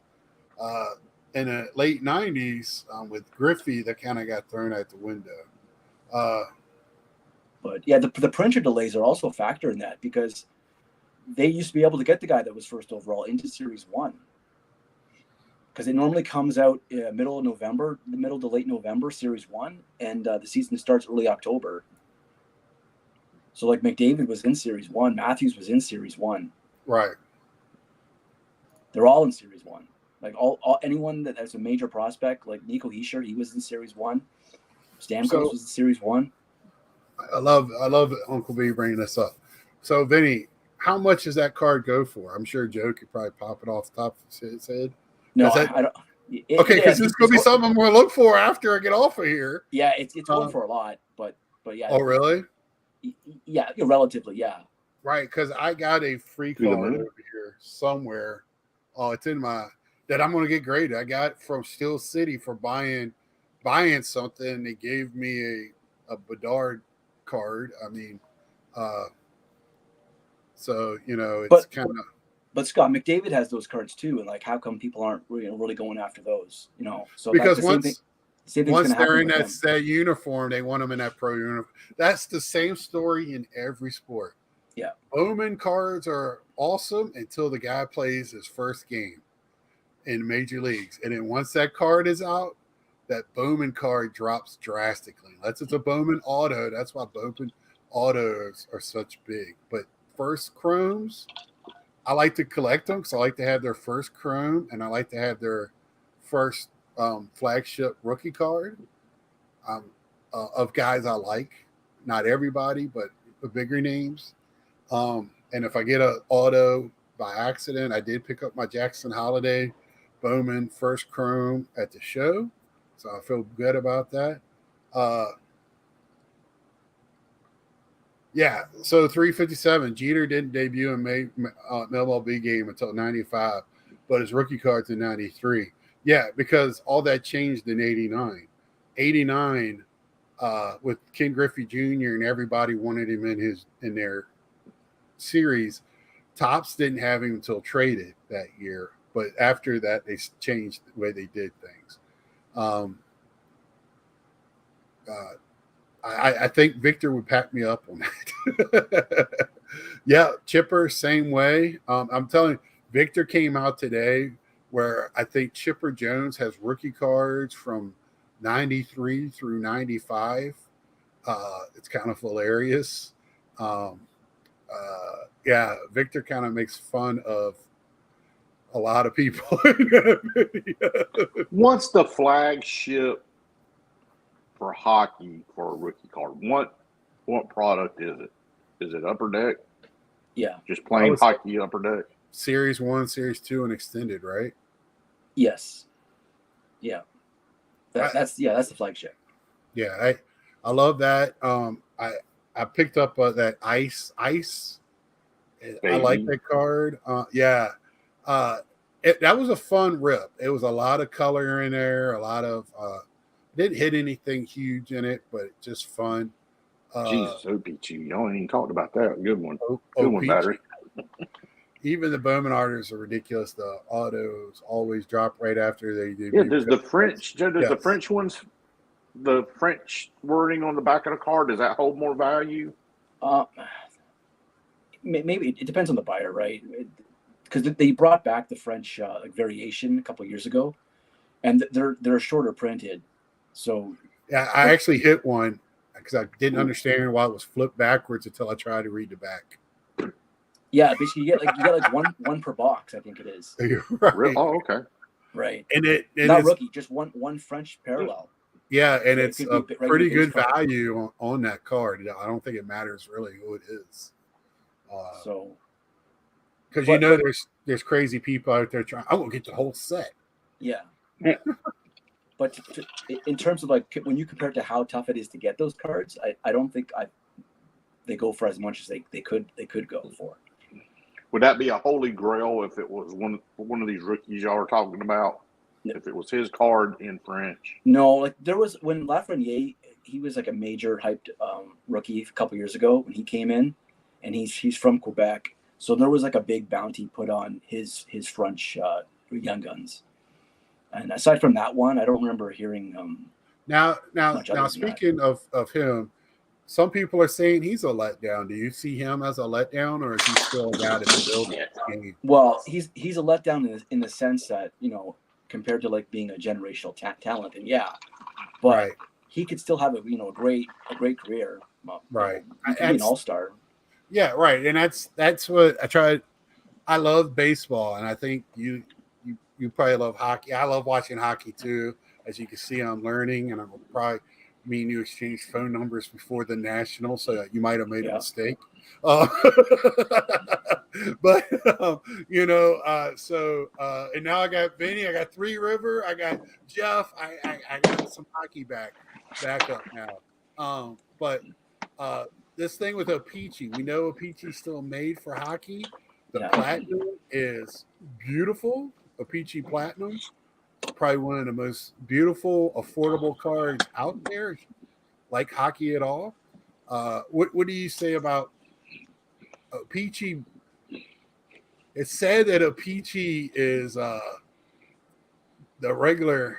in the late 90s with Griffey, that kind of got thrown out the window. But yeah, the printer delays are also a factor in that, because they used to be able to get the guy that was first overall into Series 1. Because it normally comes out middle of November, the middle to late November, Series 1, and the season starts early October. So like McDavid was in Series 1, Matthews was in Series 1. Right. They're all in Series 1. Like all anyone that has a major prospect, like Nico Hischier, he was in Series 1. Stamkos was in Series 1. I love Uncle B bringing this up. So Vinny, how much does that card go for? I'm sure Joe could probably pop it off the top of his head. No, I don't. Okay, because this is going to be something I'm going to look for after I get off of here. Yeah, it's going for a lot, but yeah. Oh, really? Yeah, relatively, yeah. Right, because I got a free card over here somewhere. Oh, it's in that I'm going to get graded. I got from Steel City for buying something. They gave me a Bedard card. I mean, so it's kind of. But Scott, McDavid has those cards too, and like, how come people aren't really going after those? So because once they're in that uniform, they want them in that pro uniform. That's the same story in every sport. Yeah, Bowman cards are awesome until the guy plays his first game in major leagues, and then once that card is out, that Bowman card drops drastically. Unless it's a Bowman auto, that's why Bowman autos are such big. But first chromes, I like to collect them because I like to have their first chrome, and I like to have their first flagship rookie card of guys I like. Not everybody, but the bigger names. And if I get an auto by accident, I did pick up my Jackson Holiday Bowman first chrome at the show, so I feel good about that. Yeah, so 357. Jeter didn't debut in an MLB game until 95, but his rookie card's in 93. Yeah, because all that changed in 89. 89, with Ken Griffey Jr. and everybody wanted him in their series. Topps didn't have him until traded that year, but after that, they changed the way they did things. I think Victor would pack me up on that. Yeah, Chipper, same way. I'm telling you, Victor came out today where I think Chipper Jones has rookie cards from 93 through 95. It's kind of hilarious. Yeah, Victor kind of makes fun of a lot of people in that video. What's the flagship for hockey for a rookie card? What product is it? Is it Upper Deck? Yeah. Just plain hockey Upper Deck? Series 1, Series 2, and Extended, right? Yes. Yeah. That's the flagship. Yeah, I love that. I picked up that ice. I like that card. Yeah. That was a fun rip. It was a lot of color in there, a lot of didn't hit anything huge in it, but just fun. Jesus, OPG. Y'all ain't even talked about that. Good one. Good one, Battery. Even the Bowman orders are ridiculous. The autos always drop right after they do. Yeah, does the French ones, the French wording on the back of the card, does that hold more value? Maybe it depends on the buyer, right? Because they brought back the French variation a couple of years ago, and they're shorter printed. So yeah, I actually hit one because I didn't understand why it was flipped backwards until I tried to read the back. Yeah, basically you get like one per box, I think it is. Right. Oh, okay. Right. And not rookie, just one French parallel. Yeah, and So it's a pretty good value on that card. I don't think it matters really who it is. So, because there's crazy people out there trying. I will get the whole set. Yeah. But in terms of like when you compare it to how tough it is to get those cards, I don't think they go for as much as they could go for. Would that be a holy grail if it was one of these rookies y'all are talking about? No. If it was his card in French? No, like there was when Lafreniere, he was like a major hyped rookie a couple years ago when he came in, and he's from Quebec, so there was like a big bounty put on his French young guns. And aside from that one, I don't remember hearing. Now, speaking of him, some people are saying he's a letdown. Do you see him as a letdown, or is he still a guy to build game? Well, he's a letdown in the sense that, compared to like being a generational talent, and but he could still have a great career. Right, he could be an all-star. Yeah, right, and that's what I tried. I love baseball, and I think you probably love hockey. I love watching hockey too. As you can see, I'm learning, and I'm probably me and you exchanged phone numbers before the national, so you might have made a mistake. But and now I got Vinny, I got Three River, I got Jeff, I got some hockey back up now. But this thing with O-Pee-Chee, we know O-Pee-Chee's still made for hockey. The Platinum is beautiful. O-Pee-Chee Platinum, probably one of the most beautiful, affordable cards out there. Like hockey at all? What do you say about O-Pee-Chee? It's said that O-Pee-Chee is the regular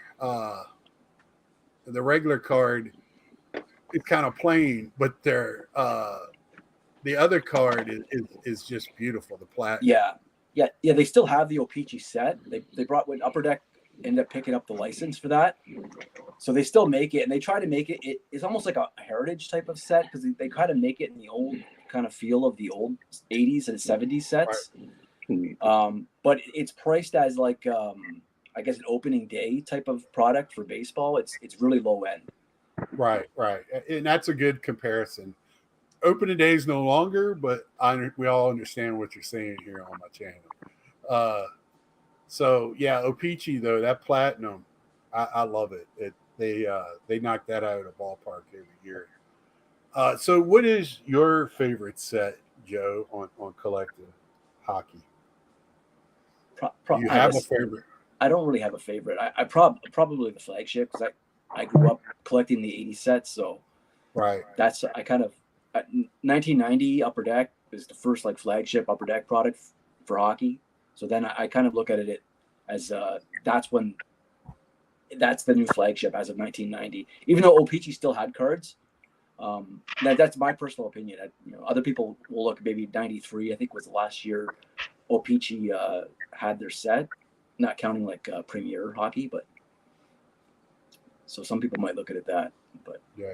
card is kind of plain, but the other card is just beautiful. The platinum. Yeah. They still have the O-Pee-Chee set. They brought when Upper Deck ended up picking up the license for that, so they still make it, and they try to make it's almost like a heritage type of set because they kind of make it in the old kind of feel of the old 80s and 70s sets. Right. But it's priced as like I guess an opening day type of product for baseball. It's really low end. Right, and that's a good comparison. Opening day is no longer, but we all understand what you're saying here on my channel. So yeah, O-Pee-Chee though, that platinum, I love it. They knock that out of the ballpark every year. So what is your favorite set, Joe, on collecting hockey? You have a favorite? I don't really have a favorite. I probably the flagship because I grew up collecting the 80 sets, so that's I kind of 1990 Upper Deck is the first like flagship Upper Deck product for hockey. So then I kind of look at it as that's the new flagship as of 1990. Even though O-Pee-Chee still had cards, that's my personal opinion. Other people will look maybe 93. I think was the last year O-Pee-Chee had their set, not counting like Premier hockey, but so some people might look at it that. But yeah.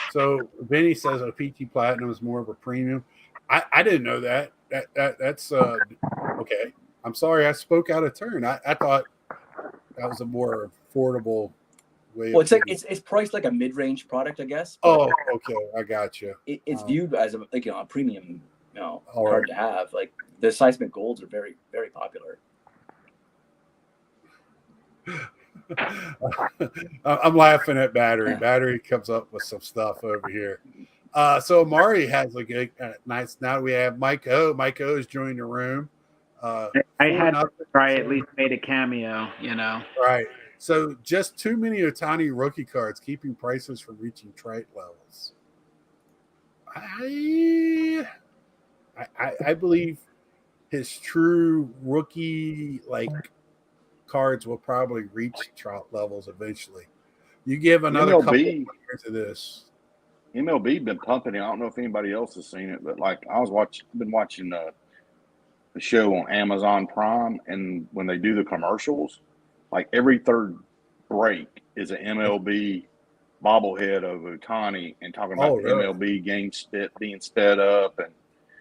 So Vinny says O-Pee-Chee Platinum is more of a premium. I didn't know that. That's okay. I'm sorry I spoke out of turn. I thought that was a more affordable way. Well, it's priced like a mid-range product, I guess. Oh, okay, I got you. It's viewed as a premium, card to have. Like the seismic golds are very, very popular. I'm laughing at Battery. Battery comes up with some stuff over here. So Mari has a good, nice. Now we have Mike O. Mike O has joined the room. I had to try at least made a cameo, Right. So just too many Ohtani rookie cards, keeping prices from reaching trite levels. I believe his true rookie cards will probably reach Trout levels eventually. You give another couple of years of this. MLB been pumping it. I don't know if anybody else has seen it, but I've been watching the show on Amazon Prime, and when they do the commercials, like every third break is an MLB bobblehead of Ohtani and talking about the MLB game being sped up. And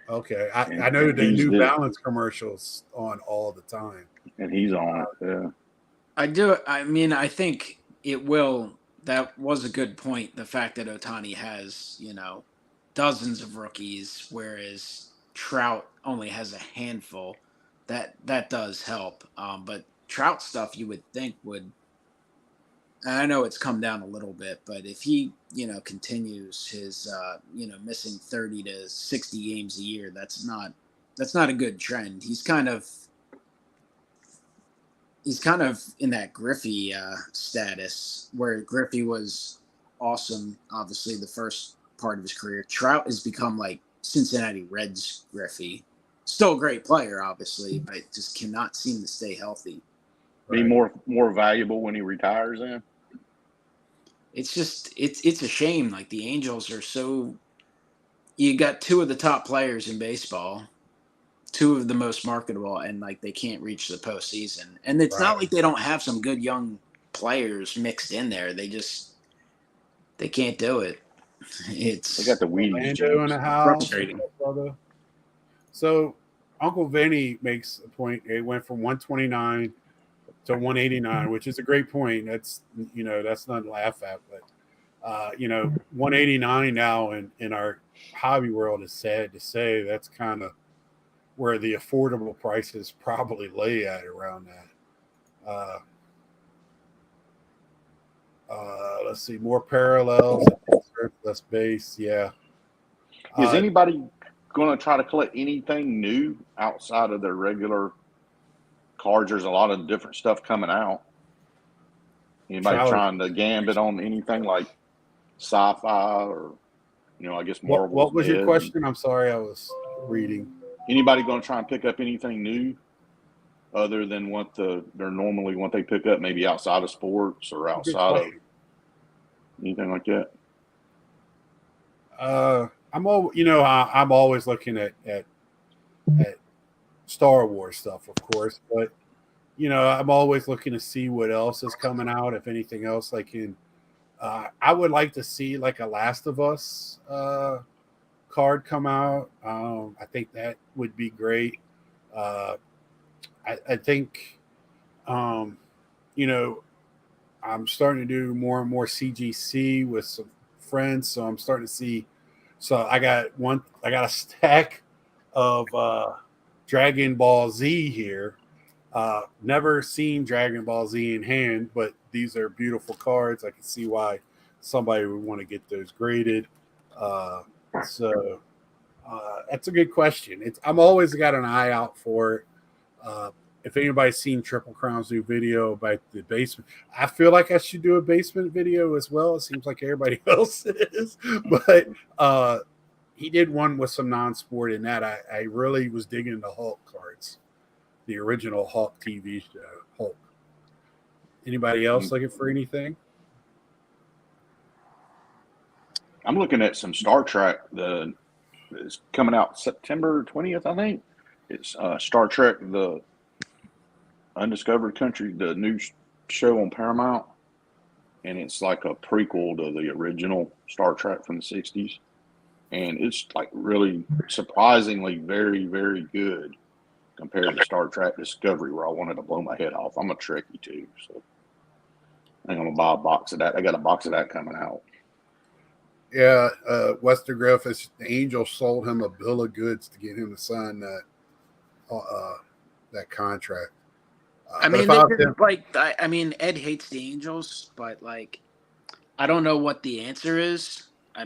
okay, I know the New Balance commercials on all the time, and he's on it. Yeah, I do. I mean, I think it will. That was a good point. The fact that Ohtani has, dozens of rookies, whereas Trout only has a handful. That does help. But Trout stuff, you would think would. I know it's come down a little bit, but if he, continues his, missing 30 to 60 games a year, that's not a good trend. He's kind of in that Griffey status, where Griffey was awesome, obviously, the first part of his career. Trout has become like Cincinnati Reds Griffey. Still a great player, obviously, but just cannot seem to stay healthy. Be more valuable when he retires then? It's just it's a shame. Like, the Angels are so – you got two of the top players in baseball, two of the most marketable, and like they can't reach the postseason. And it's not like they don't have some good young players mixed in there. They can't do it. They got the weeds in the house, brother. So Uncle Vinny makes a point. It went from 129 to 189, which is a great point. That's that's not to laugh at, but 189 now in our hobby world is sad to say. That's kind of where the affordable prices probably lay at around that. Let's see, more parallels, less base. Yeah. Is anybody going to try to collect anything new outside of their regular cards? There's a lot of different stuff coming out. Anybody trying to gambit on anything like sci-fi or, I guess Marvel? What was your question? I'm sorry, I was reading. Anybody going to try and pick up anything new other than what they pick up, maybe outside of sports or outside of anything like that? I'm always looking at Star Wars stuff, of course, but I'm always looking to see what else is coming out. If anything else, I would like to see like a Last of Us card come out. I think that would be great. I think, I'm starting to do more and more CGC with some friends, so I'm starting to see. So I got a stack of Dragon Ball Z here. Never seen Dragon Ball Z in hand, but these are beautiful cards. I can see why somebody would want to get those graded. So that's a good question. I'm always got an eye out for it. If anybody's seen Triple Crown's new video about the basement, I feel like I should do a basement video as well. It seems like everybody else is, but he did one with some non-sport in that. I really was digging the Hulk cards, the original Hulk TV show, Hulk. Anybody else looking for anything? I'm looking at some Star Trek. It's coming out September 20th, I think. It's Star Trek, the Undiscovered Country, the new show on Paramount. And it's like a prequel to the original Star Trek from the 60s. And it's like really surprisingly very, very good compared to Star Trek Discovery, where I wanted to blow my head off. I'm a Trekkie too, so I think I'm going to buy a box of that. I got a box of that coming out. Yeah, Wester Griffiths, the Angels sold him a bill of goods to get him to sign that contract. Ed hates the Angels, but I don't know what the answer is. I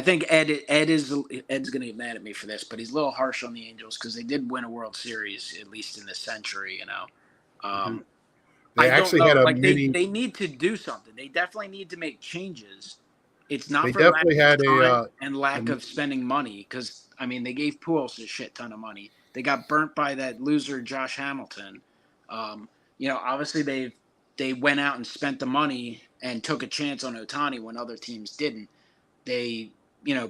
think Ed's going to get mad at me for this, but he's a little harsh on the Angels because they did win a World Series, at least in this century. They actually had a they need to do something. They definitely need to make changes. It's not they for definitely lack had of time and lack of spending money because they gave Pujols a shit ton of money. They got burnt by that loser Josh Hamilton. Obviously they went out and spent the money and took a chance on Ohtani when other teams didn't. They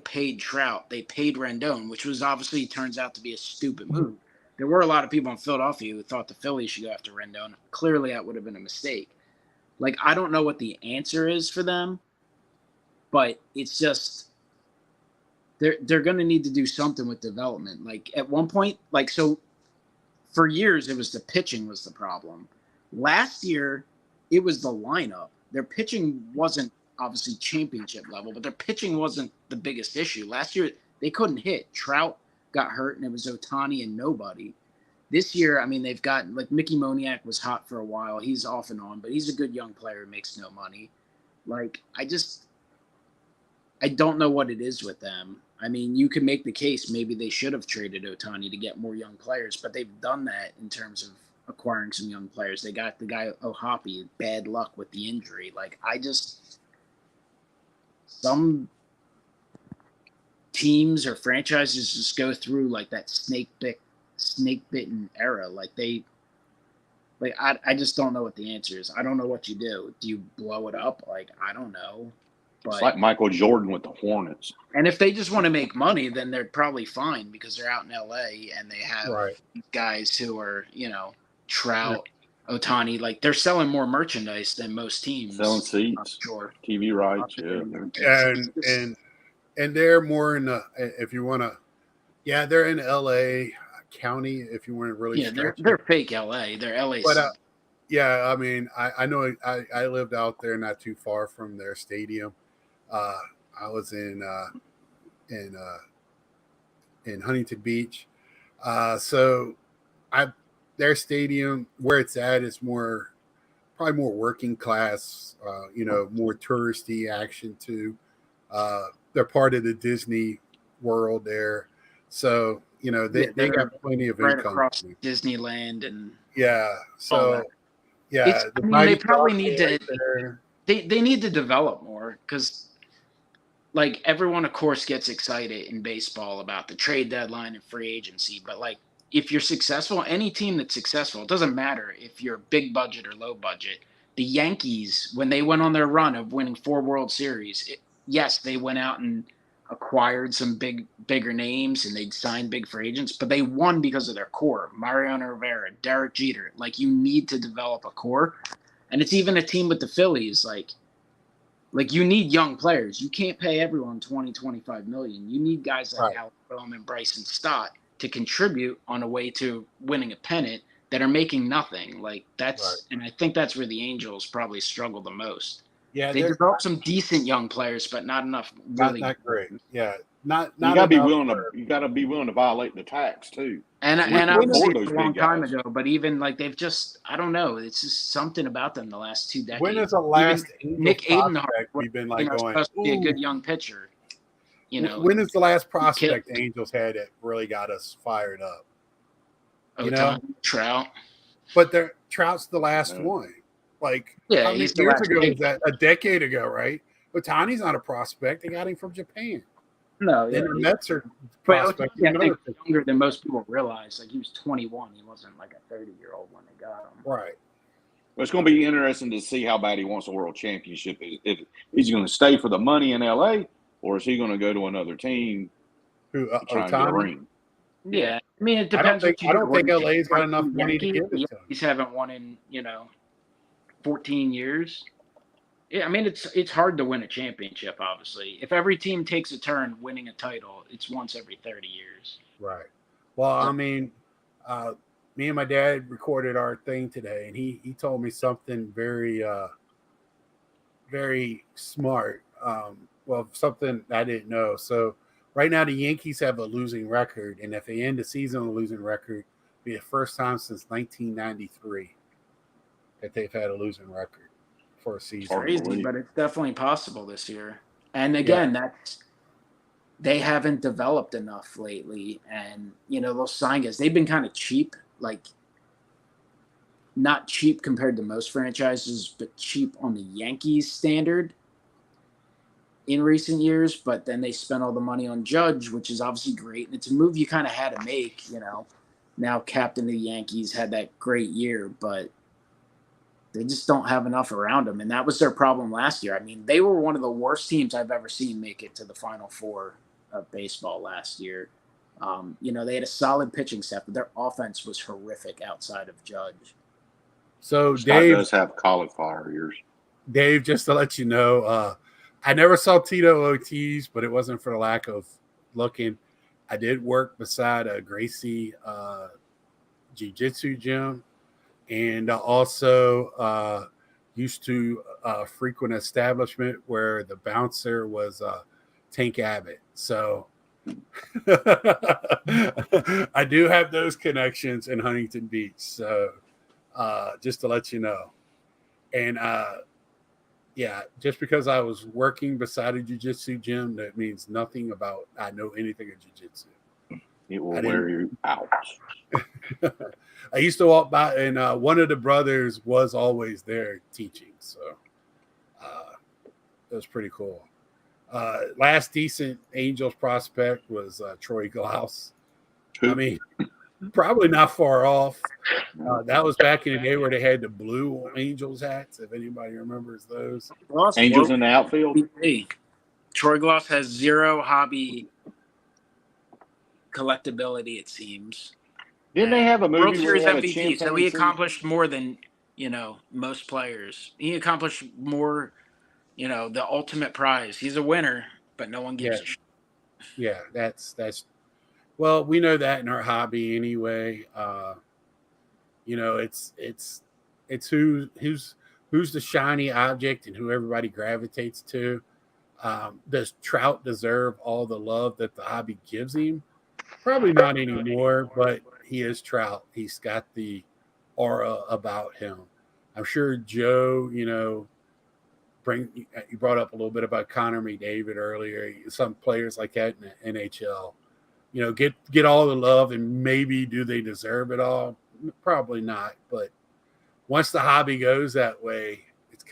paid Trout. They paid Rendon, which was obviously turns out to be a stupid move. There were a lot of people in Philadelphia who thought the Phillies should go after Rendon. Clearly, that would have been a mistake. Like, I don't know what the answer is for them, but it's just they're going to need to do something with development. Like, at one point, so for years, it was the pitching was the problem. Last year, it was the lineup. Their pitching wasn't obviously championship level, but their pitching wasn't the biggest issue. Last year, they couldn't hit. Trout got hurt, and it was Ohtani and nobody. This year, I mean, they've got, like, Mickey Moniak was hot for a while. He's off and on, but he's a good young player who makes no money. Like, I don't know what it is with them. I mean, you could make the case maybe they should have traded Ohtani to get more young players, but they've done that in terms of acquiring some young players. They got the guy O'Hoppe, bad luck with the injury. Like, some teams or franchises just go through like that snake bitten era. I just don't know what the answer is. I don't know what you do. Do you blow it up? Like, I don't know. But, it's like Michael Jordan with the Hornets. And if they just want to make money, then they're probably fine because they're out in LA and they have guys who are, Trout, Ohtani. Like, they're selling more merchandise than most teams. Selling seats, sure. TV rights, and they're more in the, if you want to, they're in LA County. If you want to really, they're fake LA. They're LA. But I mean, I know I lived out there, not too far from their stadium. I was in Huntington Beach, so their stadium where it's at is probably more working class, more touristy action too. They're part of the Disney World there, so they got plenty of right income across Disneyland and so. Yeah, they probably need to. They need to develop more because, like, everyone, of course, gets excited in baseball about the trade deadline and free agency. But, like, if you're successful, any team that's successful, it doesn't matter if you're big budget or low budget. The Yankees, when they went on their run of winning 4 World Series, yes, they went out and acquired some bigger names and they'd signed big free agents, but they won because of their core. Mariano Rivera, Derek Jeter. Like, you need to develop a core. And it's even a team with the Phillies. Like you need young players. You can't pay everyone 20, 25 million. You need guys like Alec Boehm and Bryson Stott to contribute on a way to winning a pennant that are making nothing. Like, that's and I think that's where the Angels probably struggle the most. Yeah, they developed some decent young players, but not enough. Really, not great. Yeah, not. You gotta be willing to. You gotta be willing to violate the tax too. And obviously a long time ago, but even like they've just, I don't know. It's just something about them the last 2 decades. When is the last Nick Adenhart? We've been like going, supposed to be a good young pitcher. When is the last prospect the Angels had that really got us fired up? Trout. But Trout's the last one. Like, how many years ago was that? A decade ago, right? Ohtani's not a prospect. They got him from Japan. No, then the Mets are prospecting. Younger than most people realize. Like, he was 21. He wasn't like a 30-year-old when they got him. Right. Well, it's going to be interesting to see how bad he wants a world championship. If he's going to stay for the money in LA, or is he going to go to another team to try and get a ring? Yeah, I mean, it depends. I don't think LA's got enough money to give it to him. He's haven't won in 14 years. Yeah, I mean, it's hard to win a championship, obviously. If every team takes a turn winning a title, it's once every 30 years. Right. Well, I mean, me and my dad recorded our thing today, and he told me something very, very smart. Something I didn't know. So right now the Yankees have a losing record, and if they end the season on a losing record, it'll be the first time since 1993 that they've had a losing record for a season. Crazy, but it's definitely possible this year. And again, they haven't developed enough lately. And, those sign guys, they've been kind of cheap, like not cheap compared to most franchises, but cheap on the Yankees standard in recent years. But then they spent all the money on Judge, which is obviously great. And it's a move you kind of had to make, now captain of the Yankees, had that great year, but they just don't have enough around them, and that was their problem last year. I mean, they were one of the worst teams I've ever seen make it to the Final Four of baseball last year. They had a solid pitching staff, but their offense was horrific outside of Judge. So Scott Dave does have cauliflower ears. Dave, just to let you know, I never saw Tito OTs, but it wasn't for the lack of looking. I did work beside a Gracie jiu-jitsu gym, and also used to frequent establishment where the bouncer was Tank Abbott. So I do have those connections in Huntington Beach. So just to let you know. And yeah, just because I was working beside a jiu-jitsu gym, that means nothing about I know anything of jiu-jitsu. It will wear you out. I used to walk by, and one of the brothers was always there teaching, so it was pretty cool. Last decent Angels prospect was Troy Glaus. I mean, probably not far off. That was back in the day where they had the blue Angels hats, if anybody remembers those. Angels in the outfield? Troy Glaus has zero hobby collectability, it seems. Didn't they have a movie World Series where he had MVP, a chimpanzee? so he accomplished more than, most players. He accomplished more, the ultimate prize. He's a winner, but no one gives a shit. Yeah, that's well, we know that in our hobby anyway. It's who's the shiny object and who everybody gravitates to. Does Trout deserve all the love that the hobby gives him? Probably not anymore, but he is Trout. He's got the aura about him. I'm sure Joe, you brought up a little bit about Connor McDavid earlier. Some players like that in the NHL, get all the love, and maybe do they deserve it all? Probably not. But once the hobby goes that way, it's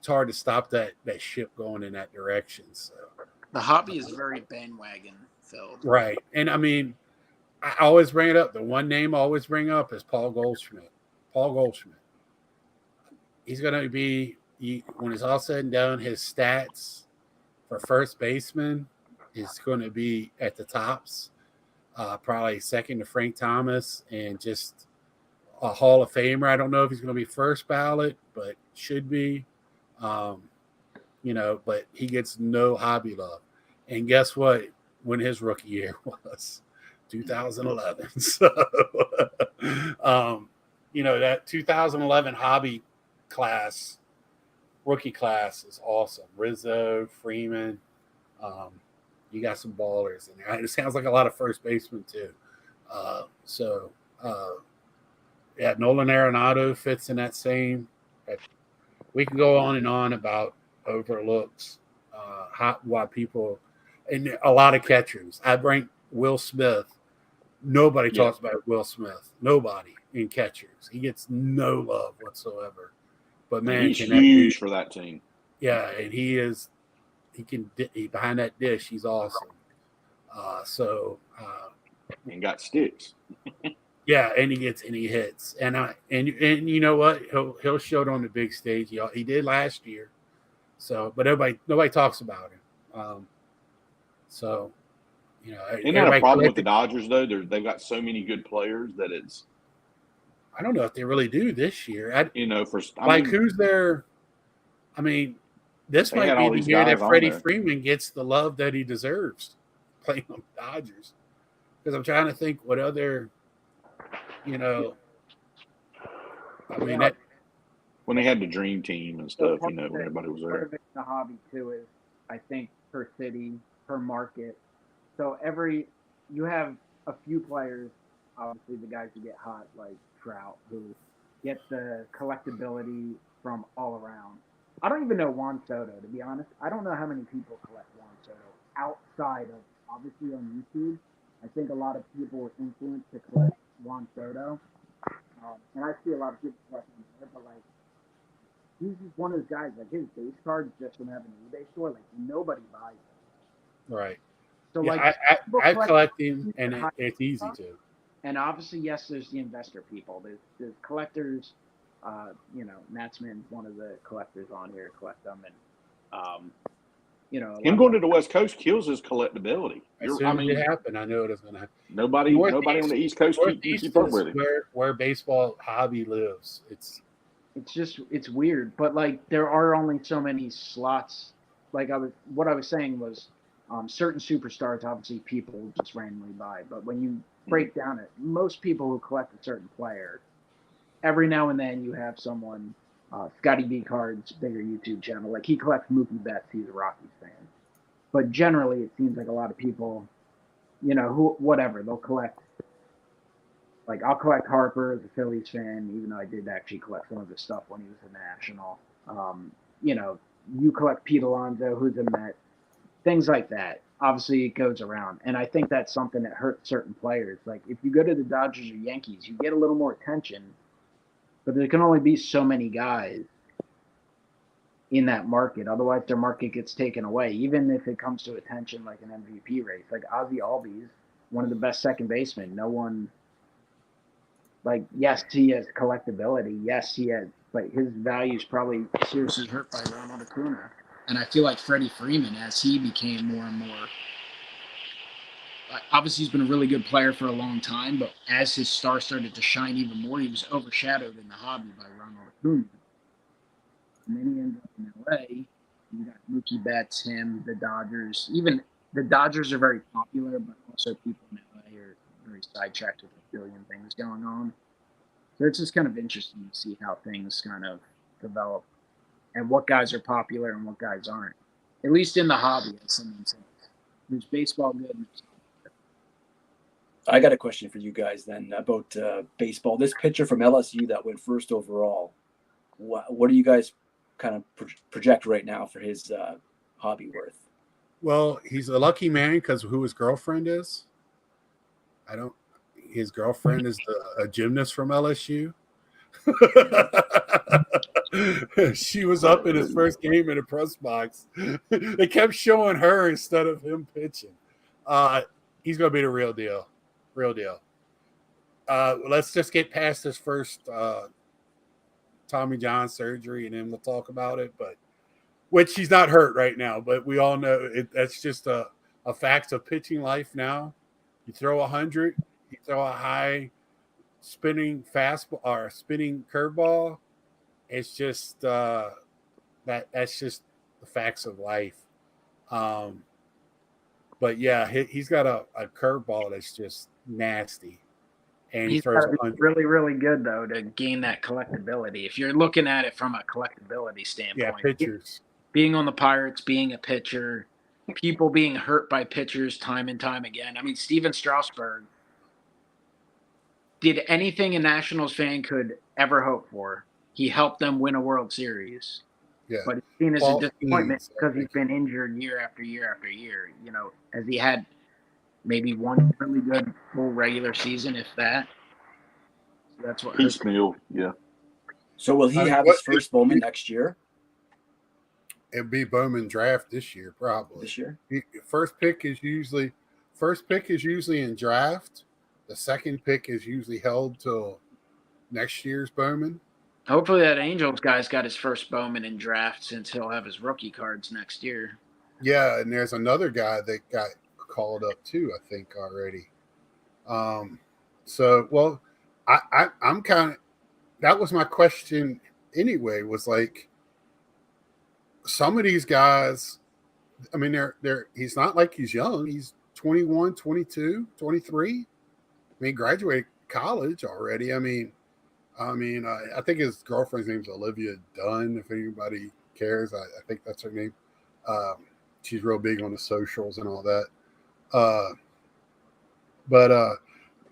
hard to stop that ship going in that direction. So the hobby is very bandwagon filled. Right. And I mean, I always bring it up. The one name I always bring up is Paul Goldschmidt. Paul Goldschmidt. He's going to be, when it's all said and done, his stats for first baseman is going to be at the tops, probably second to Frank Thomas, and just a Hall of Famer. I don't know if he's going to be first ballot, but should be. But he gets no hobby love. And guess what? When his rookie year was 2011. So, that 2011 hobby class, rookie class is awesome. Rizzo, Freeman, you got some ballers in there. It sounds like a lot of first basemen too. Nolan Arenado fits in that same. We can go on and on about overlooks, why people, and a lot of catchers. I rank Will Smith. Nobody talks about Will Smith. Nobody in catchers. He gets no love whatsoever. But man, he's huge for that team. Yeah, and he is. He can behind that dish. He's awesome. And got sticks. Yeah, and he hits, and you know what? He'll show it on the big stage. He did last year. So, but nobody talks about him. Isn't that a problem with the Dodgers though? They've got so many good players that it's. I don't know if they really do this year. Who's there? I mean, this might be the year that Freddie Freeman gets the love that he deserves playing on the Dodgers. Because I'm trying to think what other, when they had the dream team and stuff, when everybody was there. The hobby too is, I think, per city, per market. So you have a few players, obviously the guys who get hot, like Trout, who get the collectability from all around. I don't even know Juan Soto, to be honest. I don't know how many people collect Juan Soto outside of, obviously, on YouTube. I think a lot of people were influenced to collect Juan Soto. And I see a lot of people collecting him, but he's just one of those guys, his base cards just from having an eBay store, nobody buys them. Right. So I collect him, and it's easy to. And obviously, yes, there's the investor people. There's collectors. Natsman's one of the collectors on here, collect them, and a Him lot going of to the West Coast kills his collectability. As soon as it happened, I knew it was going to happen. Nobody on the East Coast can keep up with it. Where baseball hobby lives. It's weird, but like there are only so many slots. What I was saying was, certain superstars, obviously people just randomly buy, but when you break down it, most people who collect a certain player, every now and then you have someone, Scotty B Card's bigger YouTube channel, like he collects Mookie Betts, he's a Rockies fan, but generally it seems like a lot of people, they'll collect. Like I'll collect Harper as a Phillies fan, even though I did actually collect some of his stuff when he was a National. You collect Pete Alonso, who's a Met, things like that. Obviously, it goes around, and I think that's something that hurts certain players. Like if you go to the Dodgers or Yankees, you get a little more attention, but there can only be so many guys in that market. Otherwise, their market gets taken away. Even if it comes to attention, like an MVP race, like Ozzy Albies, one of the best second basemen. No one. Like, yes, he has collectability. Yes, he has, but his value is probably seriously hurt by Ronald Acuna. And I feel like Freddie Freeman, as he became more and more, obviously he's been a really good player for a long time, but as his star started to shine even more, he was overshadowed in the hobby by Ronald Acuna. And then he ended up in LA. You got Mookie Betts, him, the Dodgers. Even the Dodgers are very popular, but also people in LA are very sidetracked with a billion things going on. So it's just kind of interesting to see how things kind of develop and what guys are popular and what guys aren't. At least in the hobby, as someone said. There's baseball good and there's I got a question for you guys then about baseball. This pitcher from LSU that went first overall, what do you guys kind of project right now for his hobby worth? Well, he's a lucky man because who his girlfriend is. His girlfriend is a gymnast from LSU. She was up in his first game in the press box. They kept showing her instead of him pitching. He's going to be the real deal. Real deal. Let's just get past this first Tommy John surgery and then we'll talk about it. But which he's not hurt right now, but we all know that's just a fact of pitching life now. You throw 100, you throw a high spinning fastball or spinning curveball. It's just that's just the facts of life. But yeah, he's got a curveball that's just nasty, and he throws 100. Really, really good though to gain that collectability. If you're looking at it from a collectability standpoint, yeah, pitchers being on the Pirates, being a pitcher, people being hurt by pitchers time and time again. I mean, Steven Strasburg did anything a Nationals fan could ever hope for. He helped them win a World Series. Yeah. But it's seen as a disappointment because he's been injured year after year after year. As he had maybe one really good full regular season, if that. So that's what piecemeal. Yeah. So will he have his first Bowman next year? It'll be Bowman draft this year, probably. This year? First pick is usually in draft. The second pick is usually held till next year's Bowman. Hopefully that Angels guy's got his first Bowman in draft since he'll have his rookie cards next year. Yeah, and there's another guy that got called up too, I think, already. I'm kind of – that was my question anyway, was like some of these guys, I mean, he's not like he's young. He's 21, 22, 23. I mean, graduated college already. I think his girlfriend's name's Olivia Dunn, if anybody cares. I think that's her name. She's real big on the socials and all that.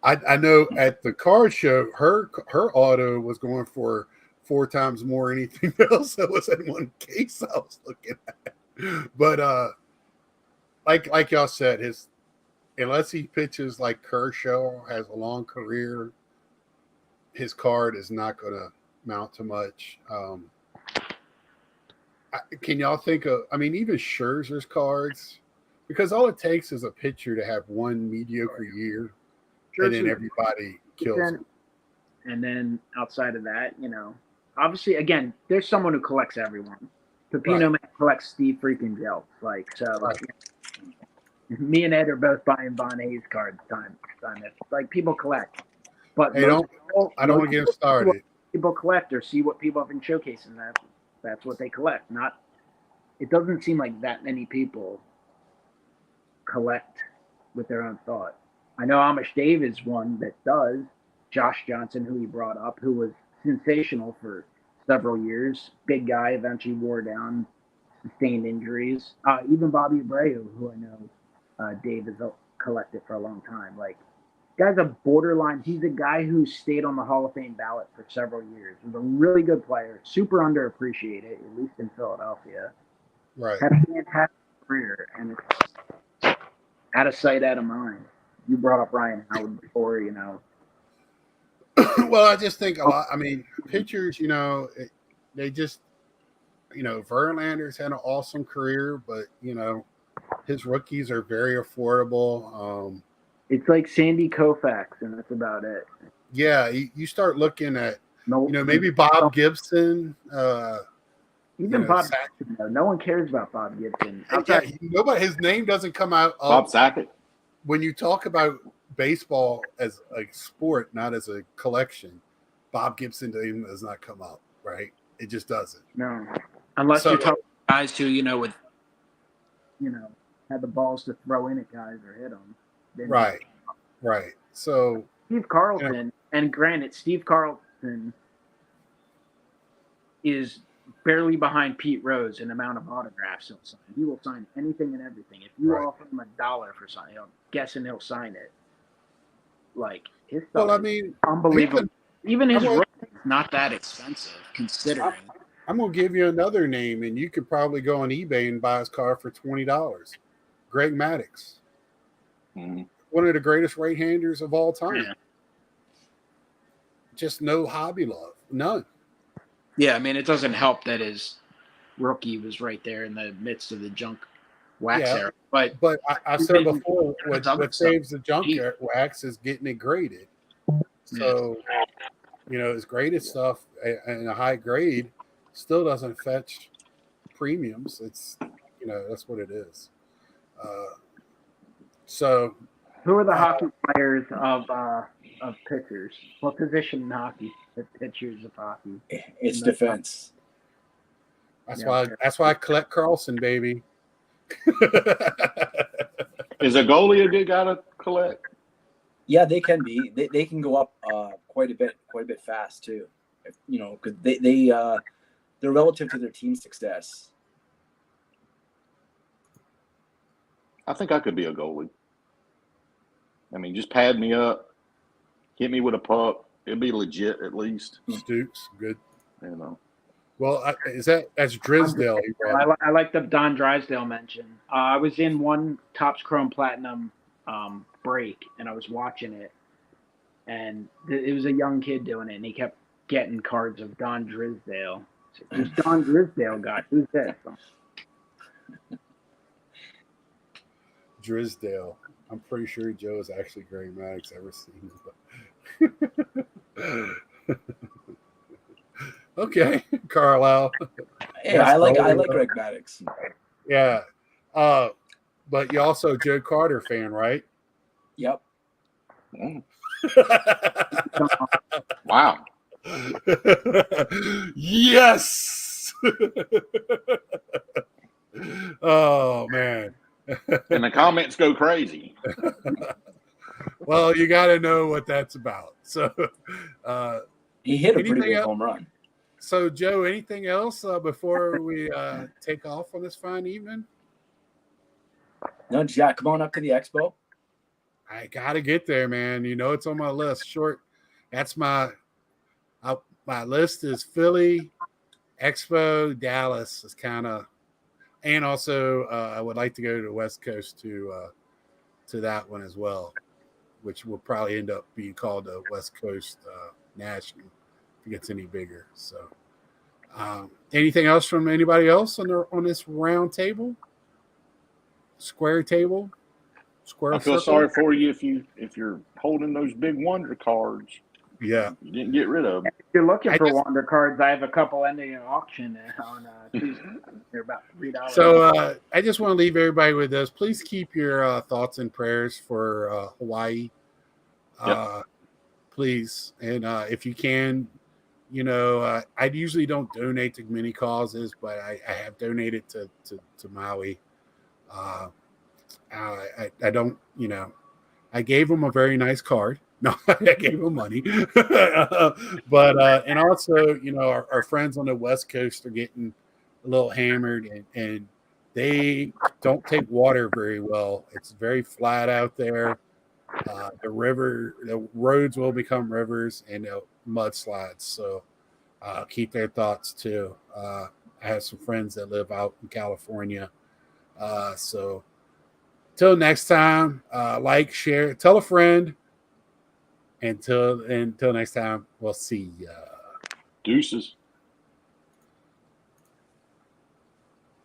I know at the card show, her auto was going for 4 times more anything else that was in one case I was looking at. But like y'all said, unless he pitches like Kershaw, has a long career, his card is not going to amount to much. Can y'all think of, even Scherzer's cards, because all it takes is a pitcher to have one mediocre year. and then everybody kills him. And then outside of that, obviously, again, there's someone who collects everyone. Pepino Man collects Steve freaking Jelks. Like, so me and Ed are both buying Von Hayes cards time. It's like people collect. But hey, I don't want to get them started. People collect or see what people have been showcasing. That's what they collect. It doesn't seem like that many people collect with their own thought. I know Amish Dave is one that does. Josh Johnson, who he brought up, who was sensational for several years. Big guy, eventually wore down, sustained injuries. Even Bobby Abreu, who I know Dave has collected for a long time. Like, guy's a borderline. He's a guy who stayed on the Hall of Fame ballot for several years. He's a really good player, super underappreciated, at least in Philadelphia. Right. Had a fantastic career, and it's out of sight, out of mind. You brought up Ryan Howard before, Well, I just think a lot. I mean, pitchers, they just, Verlander's had an awesome career, but his rookies are very affordable. It's like Sandy Koufax, and that's about it. Yeah, you start looking at, maybe Bob Gibson. Even Bob Gibson, though. No one cares about Bob Gibson. Nobody. His name doesn't come out. Bob Sackett. When you talk about baseball as a sport, not as a collection, Bob Gibson does not come up, right? It just doesn't. No, unless you're talking guys who had the balls to throw in at guys or hit them. Right. So Steve Carlson, and granted, Steve Carlson is barely behind Pete Rose in amount of autographs he'll sign. He will sign anything and everything. If you offer him $1 for signing, I'm guessing he'll sign it. Like, his stuff is unbelievable. Even his rookie is not that expensive, considering. I'm going to give you another name, and you could probably go on eBay and buy his car for $20. Greg Maddux. Mm-hmm. One of the greatest right-handers of all time. Yeah. Just no hobby love. None. Yeah, I mean, it doesn't help that his rookie was right there in the midst of the junk wax era. But I've said before, what saves the junk wax is getting it graded. So, his graded stuff and a high grade still doesn't fetch premiums. It's, that's what it is. So, who are the hockey players of pitchers? What position in hockey? The pitchers of hockey. It's defense. That's why I collect Carlson, baby. Is a goalie a good guy to collect? Yeah, they can be. They can go up quite a bit fast too. Because they're relative to their team success. I think I could be a goalie. I mean, just pad me up, hit me with a puck. It'd be legit at least. Stoops, good. Well, that's Drysdale. I like the Don Drysdale mention. I was in one Topps Chrome Platinum break, and I was watching it, and it was a young kid doing it, and he kept getting cards of Don Drysdale. Who's Don Drysdale guy? Who's this? Drysdale. I'm pretty sure Joe is actually Greg Maddux ever seen. Okay, Carlisle. Yeah, I like Greg Maddux. Yeah, but you also Joe Carter fan, right? Yep. Wow. Yes. Oh man. And the comments go crazy. Well, you got to know what that's about. So he hit a pretty big home run. So, Joe, anything else before we take off on this fine evening? No, Jack, come on up to the Expo. I got to get there, man. It's on my list. That's my list is Philly, Expo, Dallas is kind of, and also I would like to go to the West Coast to that one as well, which will probably end up being called the West Coast National if it gets any bigger. So, anything else from anybody else on this round table, square table, square I feel circle. sorry for you if you're holding those big wonder cards. Yeah, you didn't get rid of them. If you're looking for Wonder cards, I have a couple ending in auction on Tuesday. They're about $3. So I just want to leave everybody with this. Please keep your thoughts and prayers for Hawaii. Please, and if you can, I usually don't donate to many causes, but I have donated to Maui. I don't, I gave him a very nice card. No, I gave him money. But and also, our friends on the West Coast are getting a little hammered, and they don't take water very well. It's very flat out there. The roads will become rivers and mudslides. So keep their thoughts too. I have some friends that live out in California. So till next time, like, share, tell a friend. Until next time, we'll see ya. Deuces.